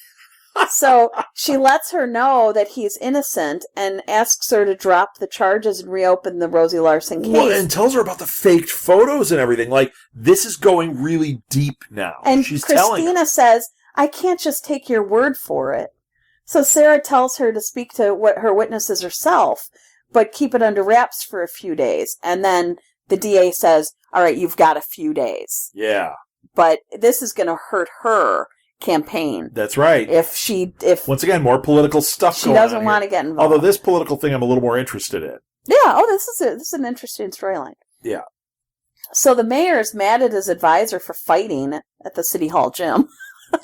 Speaker 1: So she lets her know that he's innocent and asks her to drop the charges and reopen the Rosie Larson case.
Speaker 2: Well, and tells her about the faked photos and everything. Like, this is going really deep now.
Speaker 1: And
Speaker 2: she's
Speaker 1: Christina says, I can't just take your word for it. So Sarah tells her to speak to what her witnesses herself, but keep it under wraps for a few days. And then the DA says, all right, you've got a few days.
Speaker 2: Yeah.
Speaker 1: But this is going to hurt her campaign.
Speaker 2: That's right.
Speaker 1: If
Speaker 2: once again, more political stuff going on.
Speaker 1: She doesn't want to get involved.
Speaker 2: Although this political thing I'm a little more interested in.
Speaker 1: Yeah. Oh, this is an interesting storyline.
Speaker 2: Yeah.
Speaker 1: So the mayor's mad at his advisor for fighting at the city hall gym.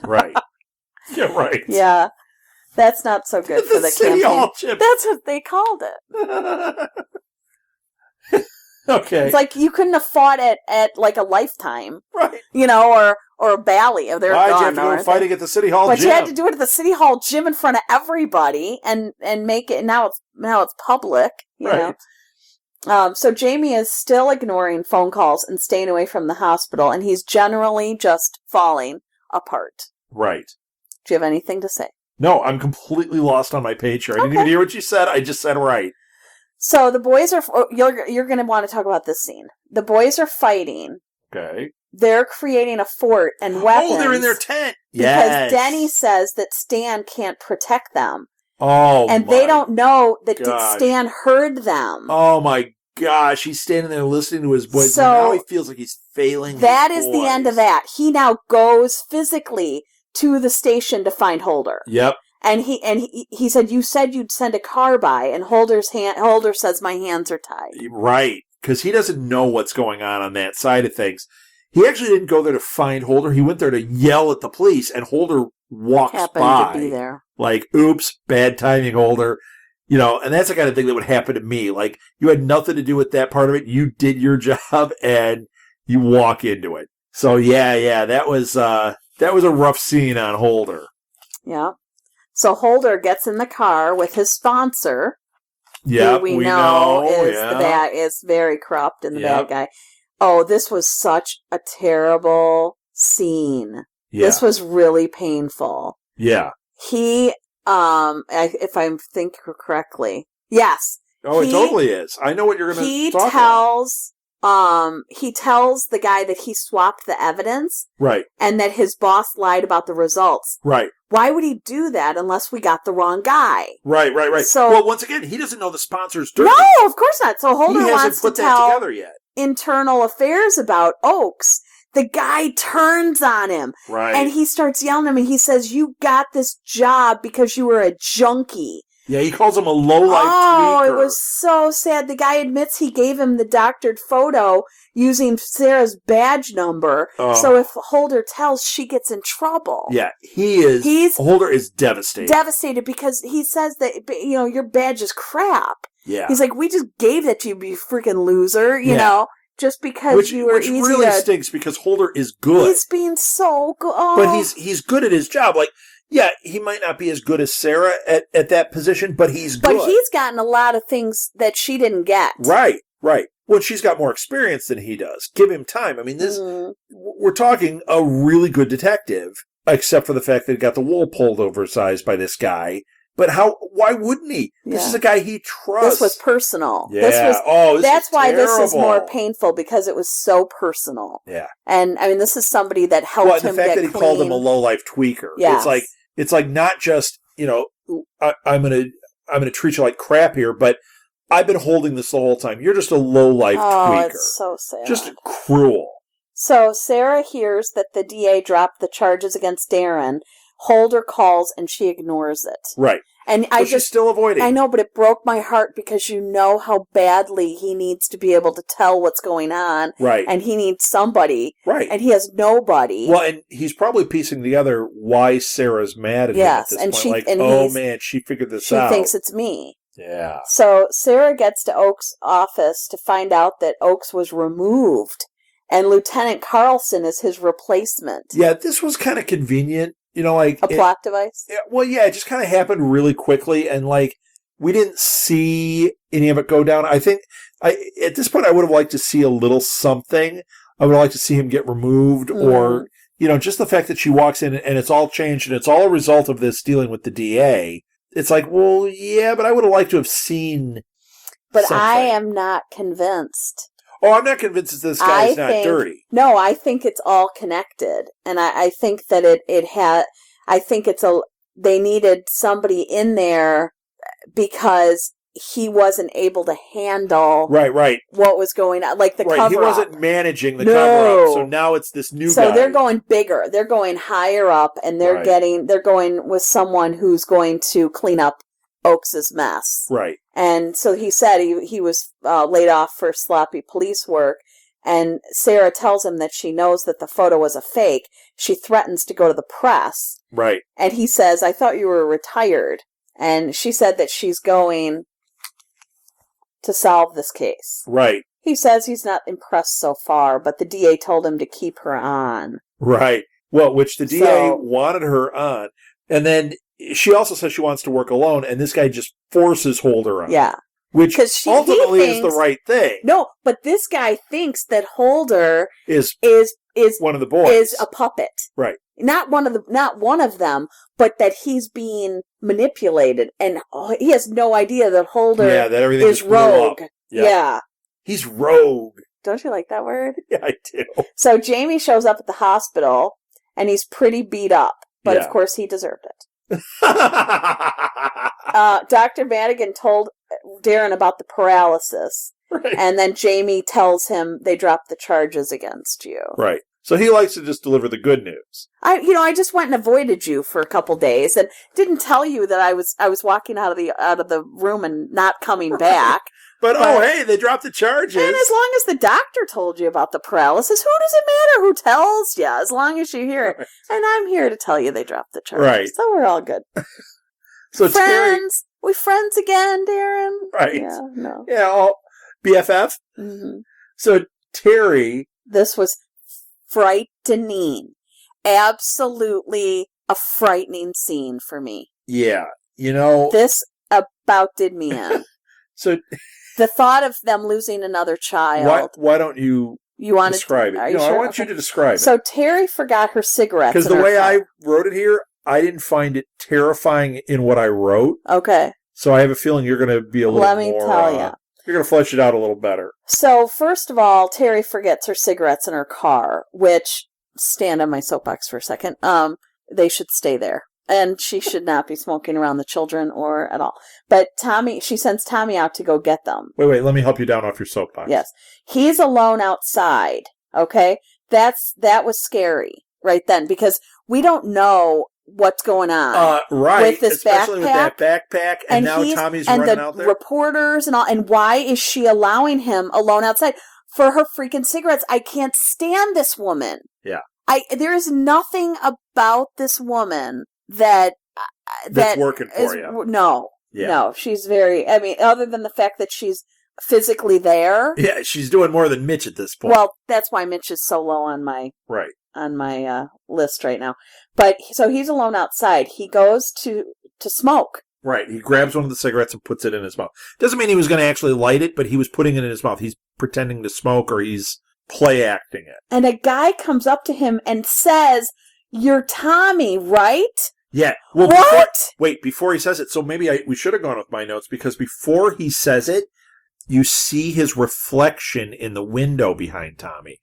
Speaker 2: Right. Yeah, right.
Speaker 1: Yeah. That's not so good for the
Speaker 2: city
Speaker 1: campaign.
Speaker 2: Hall gym.
Speaker 1: That's what they called it.
Speaker 2: Okay.
Speaker 1: It's like you couldn't have fought at like a Lifetime.
Speaker 2: Right.
Speaker 1: You know, or a Bally. They're
Speaker 2: Why'd
Speaker 1: gone,
Speaker 2: you have to go fighting at the city hall gym?
Speaker 1: But you had to do it at the city hall gym in front of everybody and make it. Now it's public. You know. So Jamie is still ignoring phone calls and staying away from the hospital, and he's generally just falling apart.
Speaker 2: Right.
Speaker 1: Do you have anything to say?
Speaker 2: No, I'm completely lost on my page here. I didn't even hear what you said. I just said right.
Speaker 1: So the boys are... You're going to want to talk about this scene. The boys are fighting.
Speaker 2: Okay.
Speaker 1: They're creating a fort and weapons.
Speaker 2: Oh, they're in their tent.
Speaker 1: Because Denny says that Stan can't protect them.
Speaker 2: Oh,
Speaker 1: and they don't know that Stan heard them.
Speaker 2: Oh, my gosh. He's standing there listening to his boys. So now he feels like he's failing.
Speaker 1: That is the end of that. He now goes physically to the station to find Holder.
Speaker 2: Yep.
Speaker 1: And he said, you said you'd send a car by, and Holder says my hands are tied.
Speaker 2: Right. Because he doesn't know what's going on that side of things. He actually didn't go there to find Holder. He went there to yell at the police, and Holder walks by.
Speaker 1: To be there.
Speaker 2: Like, oops, bad timing, Holder. You know, and that's the kind of thing that would happen to me. Like, you had nothing to do with that part of it. You did your job, and you walk into it. So, yeah, that was a rough scene on Holder.
Speaker 1: Yeah. So Holder gets in the car with his sponsor.
Speaker 2: Yeah,
Speaker 1: we know is very corrupt and the bad guy. Oh, this was such a terrible scene. Yeah. This was really painful.
Speaker 2: Yeah.
Speaker 1: He, if I think correctly, yes.
Speaker 2: Oh, it totally is. I know what you're going to talk about.
Speaker 1: He tells the guy that he swapped the evidence.
Speaker 2: Right.
Speaker 1: And that his boss lied about the results.
Speaker 2: Right.
Speaker 1: Why would he do that unless we got the wrong guy?
Speaker 2: Right.
Speaker 1: So,
Speaker 2: well, once again, he doesn't know the sponsor's dirty.
Speaker 1: No, of course not. So Holder wants to tell...
Speaker 2: He hasn't put that together yet.
Speaker 1: internal affairs about Oakes, the guy turns on him.
Speaker 2: Right.
Speaker 1: And he starts yelling at him. He says, you got this job because you were a junkie.
Speaker 2: Yeah, he calls him a low-life tweaker.
Speaker 1: It was so sad. The guy admits he gave him the doctored photo using Sarah's badge number. So if Holder tells, she gets in trouble.
Speaker 2: Yeah, Holder is devastated.
Speaker 1: Devastated because he says that, your badge is crap.
Speaker 2: Yeah.
Speaker 1: He's like, we just gave that to you, you freaking loser, you know, just because you were easy to... Which really
Speaker 2: stinks because Holder is good.
Speaker 1: He's being so good.
Speaker 2: But he's good at his job. Like, yeah, he might not be as good as Sarah at that position, but he's good.
Speaker 1: But he's gotten a lot of things that she didn't get.
Speaker 2: Right. Well, she's got more experience than he does. Give him time. I mean, we're talking a really good detective, except for the fact that he got the wool pulled over his eyes by this guy. But why wouldn't he? Yeah. This is a guy he trusts.
Speaker 1: This was personal.
Speaker 2: Yeah.
Speaker 1: That's why this is more painful, because it was so personal.
Speaker 2: Yeah.
Speaker 1: And I mean, this is somebody that helped him get clean.
Speaker 2: The fact that he called him a low-life tweaker.
Speaker 1: Yes.
Speaker 2: It's like not just, I'm gonna treat you like crap here, but I've been holding this the whole time. You're just a low-life tweaker.
Speaker 1: It's so sad.
Speaker 2: Just cruel.
Speaker 1: So Sarah hears that the DA dropped the charges against Darren. Holder calls and she ignores it.
Speaker 2: Right.
Speaker 1: And
Speaker 2: she's still avoiding.
Speaker 1: I know, but it broke my heart because you know how badly he needs to be able to tell what's going on.
Speaker 2: Right.
Speaker 1: And he needs somebody.
Speaker 2: Right.
Speaker 1: And he has nobody.
Speaker 2: Well, and he's probably piecing together why Sarah's mad at him at this point. She figured this out.
Speaker 1: She thinks it's me.
Speaker 2: Yeah.
Speaker 1: So Sarah gets to Oak's office to find out that Oakes was removed and Lieutenant Carlson is his replacement.
Speaker 2: Yeah, this was kind of convenient. A
Speaker 1: plot device?
Speaker 2: It just kind of happened really quickly, and, we didn't see any of it go down. I think, at this point, I would have liked to see a little something. I would have liked to see him get removed, or, just the fact that she walks in and it's all changed, and it's all a result of this dealing with the DA. It's like, well, yeah, but I would have liked to have seen something.
Speaker 1: I am not convinced.
Speaker 2: Oh, I'm not convinced that this guy is not dirty.
Speaker 1: No, I think it's all connected. And I think that they needed somebody in there because he wasn't able to handle what was going on, like the cover-up.
Speaker 2: He wasn't managing the cover-up, so now it's this new guy.
Speaker 1: So they're going bigger. They're going higher up, and they're going with someone who's going to clean up Oakes' mess.
Speaker 2: Right.
Speaker 1: And so he said he was laid off for sloppy police work, and Sarah tells him that she knows that the photo was a fake. She threatens to go to the press.
Speaker 2: Right.
Speaker 1: And he says, I thought you were retired. And she said that she's going to solve this case.
Speaker 2: Right.
Speaker 1: He says he's not impressed so far, but the DA told him to keep her on.
Speaker 2: Right. Well, which the DA wanted her on. And then she also says she wants to work alone, and this guy just forces Holder on.
Speaker 1: Yeah.
Speaker 2: Which ultimately is the right thing.
Speaker 1: No, but this guy thinks that Holder is
Speaker 2: one of the boys.
Speaker 1: Is a puppet.
Speaker 2: Right.
Speaker 1: Not one of them, but that he's being manipulated, and he has no idea that Holder
Speaker 2: that everything
Speaker 1: is rogue.
Speaker 2: Yep.
Speaker 1: Yeah.
Speaker 2: He's rogue.
Speaker 1: Don't you like that word?
Speaker 2: Yeah, I do.
Speaker 1: So Jamie shows up at the hospital, and he's pretty beat up, but of course he deserved it. Dr. Madigan told Darren about the paralysis, and then Jamie tells him they dropped the charges against you.
Speaker 2: Right. So he likes to just deliver the good news.
Speaker 1: I just went and avoided you for a couple days and didn't tell you that I was walking out of the room and not coming back.
Speaker 2: But hey, they dropped the charges.
Speaker 1: And as long as the doctor told you about the paralysis, who does it matter who tells you? As long as you hear it. Right. And I'm here to tell you they dropped the charges.
Speaker 2: Right.
Speaker 1: So we're all good.
Speaker 2: So
Speaker 1: friends. We friends again, Darren.
Speaker 2: Right.
Speaker 1: Yeah, no.
Speaker 2: Yeah, all BFF.
Speaker 1: Mm-hmm.
Speaker 2: So Terry.
Speaker 1: This was frightening. Absolutely a frightening scene for me.
Speaker 2: Yeah. This
Speaker 1: about did me in.
Speaker 2: So
Speaker 1: the thought of them losing another child.
Speaker 2: Why don't you describe it?
Speaker 1: Are you sure?
Speaker 2: I want you to describe it.
Speaker 1: So Terry forgot her cigarettes.
Speaker 2: Because the way I wrote it here, I didn't find it terrifying in what I wrote.
Speaker 1: Okay.
Speaker 2: So I have a feeling you're going to be a little more... Let me tell you. You're going to flesh it out a little better.
Speaker 1: So, first of all, Terry forgets her cigarettes in her car, which, stand on my soapbox for a second, they should stay there. And she should not be smoking around the children or at all. But she sends Tommy out to go get them.
Speaker 2: Wait, let me help you down off your soapbox.
Speaker 1: Yes. He's alone outside, okay? That was scary right then, because we don't know what's going on.
Speaker 2: Right.
Speaker 1: With this
Speaker 2: especially
Speaker 1: backpack.
Speaker 2: with that backpack, and now Tommy's running out there.
Speaker 1: And the reporters and all, and why is she allowing him alone outside? For her freaking cigarettes. I can't stand this woman.
Speaker 2: Yeah.
Speaker 1: There is nothing about this woman that's
Speaker 2: working for you.
Speaker 1: No. Yeah. No, she's very, other than the fact that she's physically there.
Speaker 2: Yeah, she's doing more than Mitch at this point.
Speaker 1: Well, that's why Mitch is so low on my list right now. But so he's alone outside. He goes to smoke.
Speaker 2: Right. He grabs one of the cigarettes and puts it in his mouth. Doesn't mean he was going to actually light it, but he was putting it in his mouth. He's pretending to smoke, or he's play acting it.
Speaker 1: And a guy comes up to him and says, "You're Tommy, right?"
Speaker 2: Yeah. Well,
Speaker 1: what?
Speaker 2: Before he says it, so maybe we should have gone with my notes, because before he says it, you see his reflection in the window behind Tommy.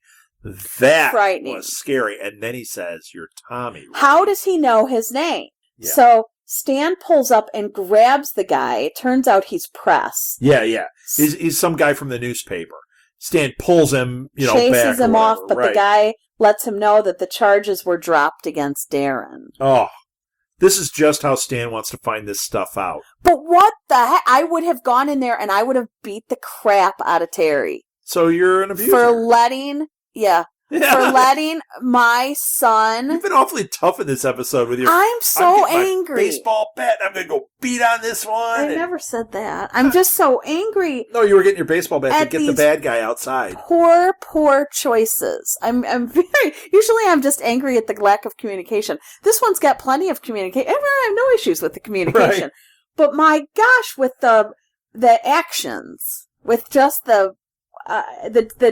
Speaker 2: That
Speaker 1: frightening.
Speaker 2: Was scary. And then he says, "You're Tommy, right?"
Speaker 1: How does he know his name?
Speaker 2: Yeah.
Speaker 1: So Stan pulls up and grabs the guy. It turns out he's press.
Speaker 2: Yeah. He's some guy from the newspaper. Stan pulls him,
Speaker 1: chases him off, but
Speaker 2: right.
Speaker 1: The guy lets him know that the charges were dropped against Darren.
Speaker 2: Oh, this is just how Stan wants to find this stuff out.
Speaker 1: But what the heck? I would have gone in there and I would have beat the crap out of Terry.
Speaker 2: So you're an abuser.
Speaker 1: For letting my son.
Speaker 2: You've been awfully tough in this episode with your.
Speaker 1: I'm so angry.
Speaker 2: My baseball bat. I'm going to go beat on this one.
Speaker 1: I never said that. I'm just so angry.
Speaker 2: No, you were getting your baseball bat to get the bad guy outside.
Speaker 1: Poor choices. I'm very. Usually, I'm just angry at the lack of communication. This one's got plenty of communication. I have no issues with the communication, right. But my gosh, with the actions, with just the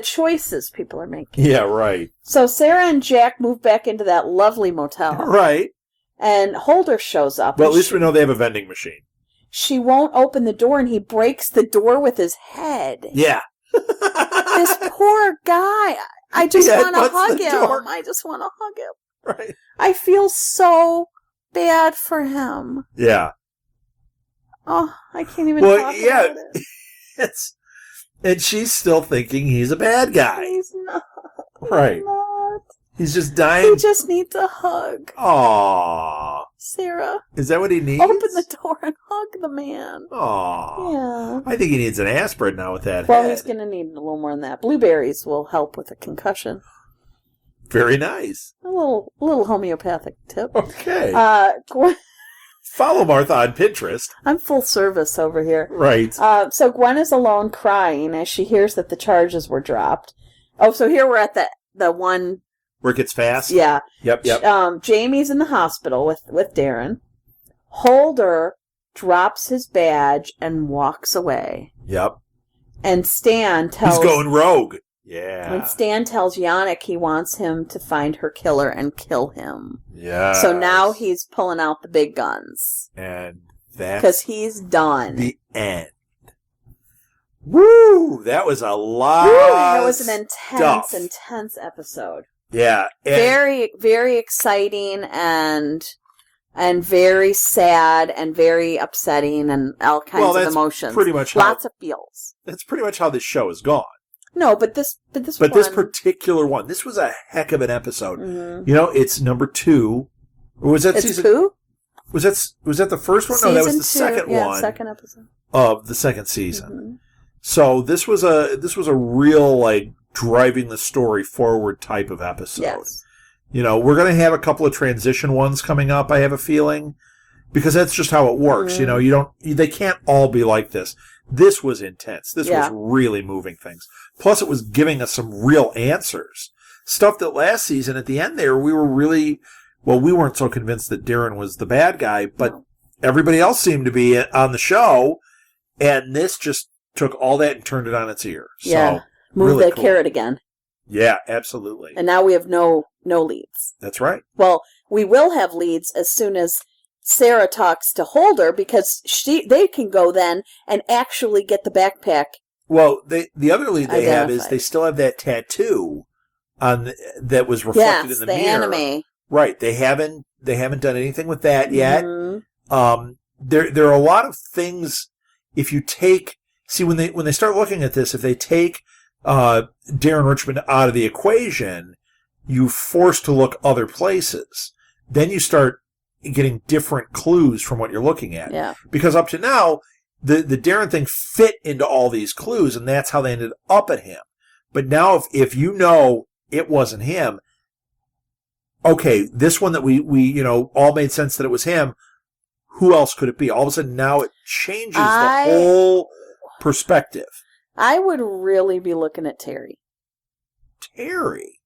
Speaker 1: choices people are making.
Speaker 2: Yeah, right.
Speaker 1: So Sarah and Jack move back into that lovely motel.
Speaker 2: Right.
Speaker 1: And Holder shows up.
Speaker 2: Well, at least we know they have a vending machine.
Speaker 1: She won't open the door, and he breaks the door with his head.
Speaker 2: Yeah.
Speaker 1: This poor guy. I just want to hug him. I just want to hug him.
Speaker 2: Right.
Speaker 1: I feel so bad for him.
Speaker 2: Yeah.
Speaker 1: Oh, I can't even talk about it.
Speaker 2: And she's still thinking he's a bad guy.
Speaker 1: He's not.
Speaker 2: Right.
Speaker 1: He's not.
Speaker 2: He's just dying.
Speaker 1: He just needs a hug.
Speaker 2: Aww.
Speaker 1: Sarah.
Speaker 2: Is that what he needs?
Speaker 1: Open the door and hug the man.
Speaker 2: Aww.
Speaker 1: Yeah.
Speaker 2: I think he needs an aspirin now with that
Speaker 1: Well,
Speaker 2: head.
Speaker 1: he's going to need a little more than that. Blueberries will help with a concussion.
Speaker 2: Very nice.
Speaker 1: A little homeopathic tip.
Speaker 2: Okay.
Speaker 1: Gwen.
Speaker 2: Follow Martha on Pinterest.
Speaker 1: I'm full service over here.
Speaker 2: Right.
Speaker 1: So Gwen is alone crying as she hears that the charges were dropped. Oh, so here we're at the one...
Speaker 2: Where it gets fast?
Speaker 1: Yeah.
Speaker 2: Yep.
Speaker 1: Jamie's in the hospital with Darren. Holder drops his badge and walks away.
Speaker 2: Yep.
Speaker 1: And Stan tells...
Speaker 2: He's going rogue. Yeah.
Speaker 1: And Stan tells Yannick he wants him to find her killer and kill him.
Speaker 2: Yeah.
Speaker 1: So now he's pulling out the big guns.
Speaker 2: And that's...
Speaker 1: Because he's done.
Speaker 2: The end. Woo! That was a lot.
Speaker 1: That was an intense episode.
Speaker 2: Yeah.
Speaker 1: Very, very exciting and very sad and very upsetting and all kinds of emotions.
Speaker 2: Pretty much
Speaker 1: lots of feels.
Speaker 2: That's pretty much how this show is gone.
Speaker 1: No, but this
Speaker 2: particular one, this was a heck of an episode. Mm-hmm. It's number 2. Or was that season 2? Was that the first one? No, that was the second one.
Speaker 1: Second episode
Speaker 2: of the second season. Mm-hmm. So this was a real driving the story forward type of episode.
Speaker 1: Yes.
Speaker 2: We're going to have a couple of transition ones coming up, I have a feeling, because that's just how it works. Mm-hmm. They can't all be like this. This was intense. This was really moving things. Plus, it was giving us some real answers. Stuff that last season, at the end there, we weren't so convinced that Darren was the bad guy, but everybody else seemed to be on the show, and this just took all that and turned it on its ear.
Speaker 1: Yeah.
Speaker 2: So,
Speaker 1: move
Speaker 2: really
Speaker 1: that
Speaker 2: cool.
Speaker 1: carrot again.
Speaker 2: Yeah, absolutely.
Speaker 1: And now we have no leads.
Speaker 2: That's right.
Speaker 1: Well, we will have leads as soon as Sarah talks to Holder, because they can go then and actually get the backpack.
Speaker 2: Well, the other lead they have is they still have that tattoo on that was reflected in the mirror.
Speaker 1: Anime.
Speaker 2: Right. They haven't They haven't done anything with that yet.
Speaker 1: Mm-hmm.
Speaker 2: There are a lot of things. If you take, when they start looking at this, if they take Darren Richmond out of the equation, you're forced to look other places. Then you start getting different clues from what you're looking at.
Speaker 1: Yeah.
Speaker 2: Because up to now, the Darren thing fit into all these clues, and that's how they ended up at him. But now, if you know it wasn't him, okay, this one that we all made sense that it was him, who else could it be? All of a sudden, now it changes the whole perspective.
Speaker 1: I would really be looking at Terry.
Speaker 2: Terry?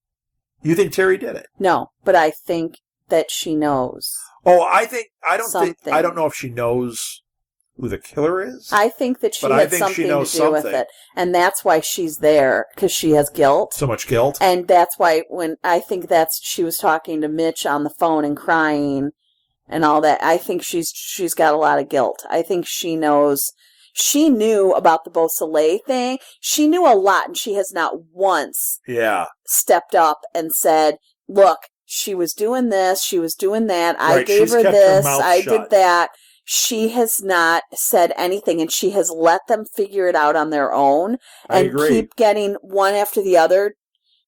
Speaker 2: You think Terry did it?
Speaker 1: No, but I think that she knows.
Speaker 2: Oh, I don't know if she knows who the killer is.
Speaker 1: I think that she had something to do with it. And that's why she's there, because she has guilt.
Speaker 2: So much guilt.
Speaker 1: And that's why she was talking to Mitch on the phone and crying and all that. I think she's got a lot of guilt. I think she knows. She knew about the Beausoleil thing. She knew a lot, and she has not once stepped up and said, look, she was doing this, she was doing that, I gave her this, I did that. She has not said anything, and she has let them figure it out on their own and keep getting one after the other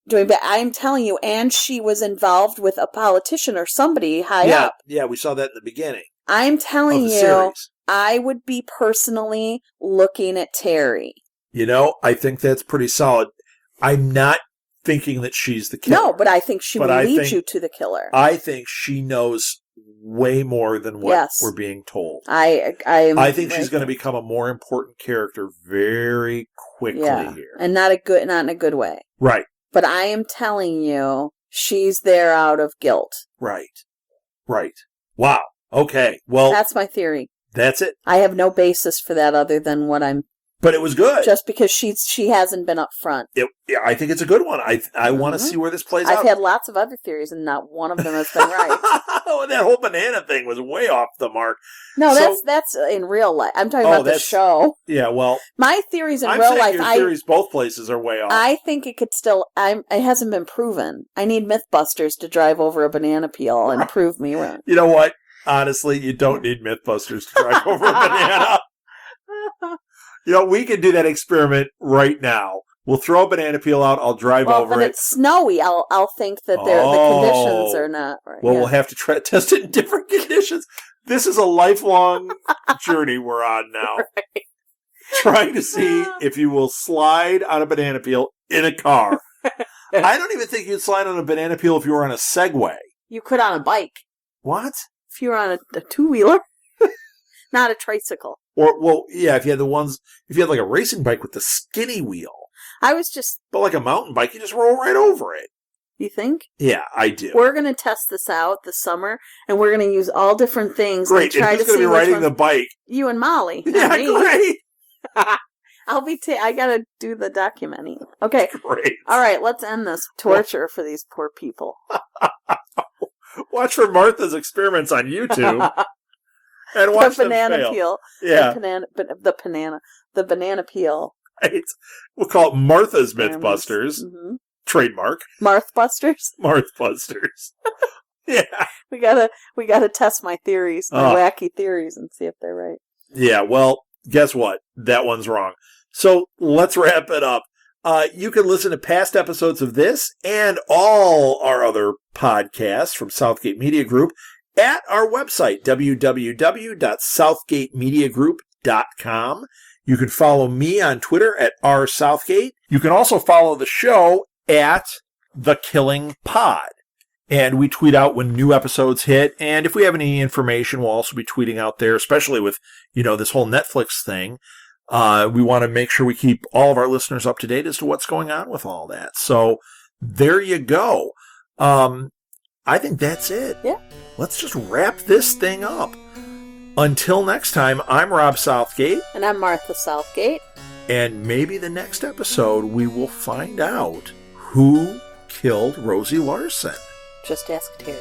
Speaker 1: doing bad. I'm telling you, and she was involved with a politician or somebody high up.
Speaker 2: Yeah, we saw that in the beginning.
Speaker 1: I'm telling you, series. I would be personally looking at Terry.
Speaker 2: I think that's pretty solid. I'm not thinking that she's the killer.
Speaker 1: No, but I think she will lead you to the killer.
Speaker 2: I think she knows way more than what we're being told.
Speaker 1: I
Speaker 2: think she's going to become a more important character very quickly here.
Speaker 1: And not in a good way.
Speaker 2: Right.
Speaker 1: But I am telling you, she's there out of guilt.
Speaker 2: Right. Wow. Okay. Well,
Speaker 1: that's my theory.
Speaker 2: That's it.
Speaker 1: I have no basis for that other than what I'm...
Speaker 2: But it was good.
Speaker 1: Just because she hasn't been up front.
Speaker 2: I think it's a good one. I want to see where this plays out.
Speaker 1: I've had lots of other theories, and not one of them has been right.
Speaker 2: Oh, that whole banana thing was way off the mark.
Speaker 1: No, that's in real life. I'm talking about the show.
Speaker 2: Yeah, well...
Speaker 1: My theories in real life...
Speaker 2: your theories both places are way off.
Speaker 1: I think it could still... It hasn't been proven. I need Mythbusters to drive over a banana peel and prove me wrong.
Speaker 2: You know what? Honestly, you don't need Mythbusters to drive over a banana. We could do that experiment right now. We'll throw a banana peel out. I'll drive over it.
Speaker 1: Well, when it's snowy, I'll think that the conditions are not right.
Speaker 2: Well, we'll have to test it in different conditions. This is a lifelong journey we're on now. Right. Trying to see if you will slide on a banana peel in a car. I don't even think you'd slide on a banana peel if you were on a Segway.
Speaker 1: You could on a bike.
Speaker 2: What?
Speaker 1: If you were on a two-wheeler. Not a tricycle.
Speaker 2: If you had like a racing bike with the skinny wheel. But like a mountain bike, you just roll right over it.
Speaker 1: You think?
Speaker 2: Yeah, I do.
Speaker 1: We're going to test this out this summer, and we're going to use all different things.
Speaker 2: Great,
Speaker 1: and try
Speaker 2: and who's going to be riding the bike?
Speaker 1: You and Molly.
Speaker 2: Yeah, great.
Speaker 1: I got to do the documenting. Okay.
Speaker 2: Great.
Speaker 1: All right, let's end this torture for these poor people.
Speaker 2: Watch for Martha's experiments on YouTube. And watch
Speaker 1: the banana
Speaker 2: them fail.
Speaker 1: peel.
Speaker 2: Yeah.
Speaker 1: The banana peel.
Speaker 2: Right. We'll call it Martha's Mythbusters.
Speaker 1: Mm-hmm.
Speaker 2: Trademark.
Speaker 1: Marthbusters?
Speaker 2: Marthbusters. Yeah.
Speaker 1: We gotta test my theories, my wacky theories, and see if they're right.
Speaker 2: Yeah, well, guess what? That one's wrong. So let's wrap it up. You can listen to past episodes of this and all our other podcasts from Southgate Media Group at our website, www.southgatemediagroup.com. You can follow me on Twitter at rsouthgate. You can also follow the show at The Killing Pod. And we tweet out when new episodes hit. And if we have any information, we'll also be tweeting out there, especially with, this whole Netflix thing. We want to make sure we keep all of our listeners up to date as to what's going on with all that. So there you go. I think that's it.
Speaker 1: Yeah.
Speaker 2: Let's just wrap this thing up. Until next time, I'm Rob Southgate.
Speaker 1: And I'm Martha Southgate.
Speaker 2: And maybe the next episode we will find out who killed Rosie Larson.
Speaker 1: Just ask Terry.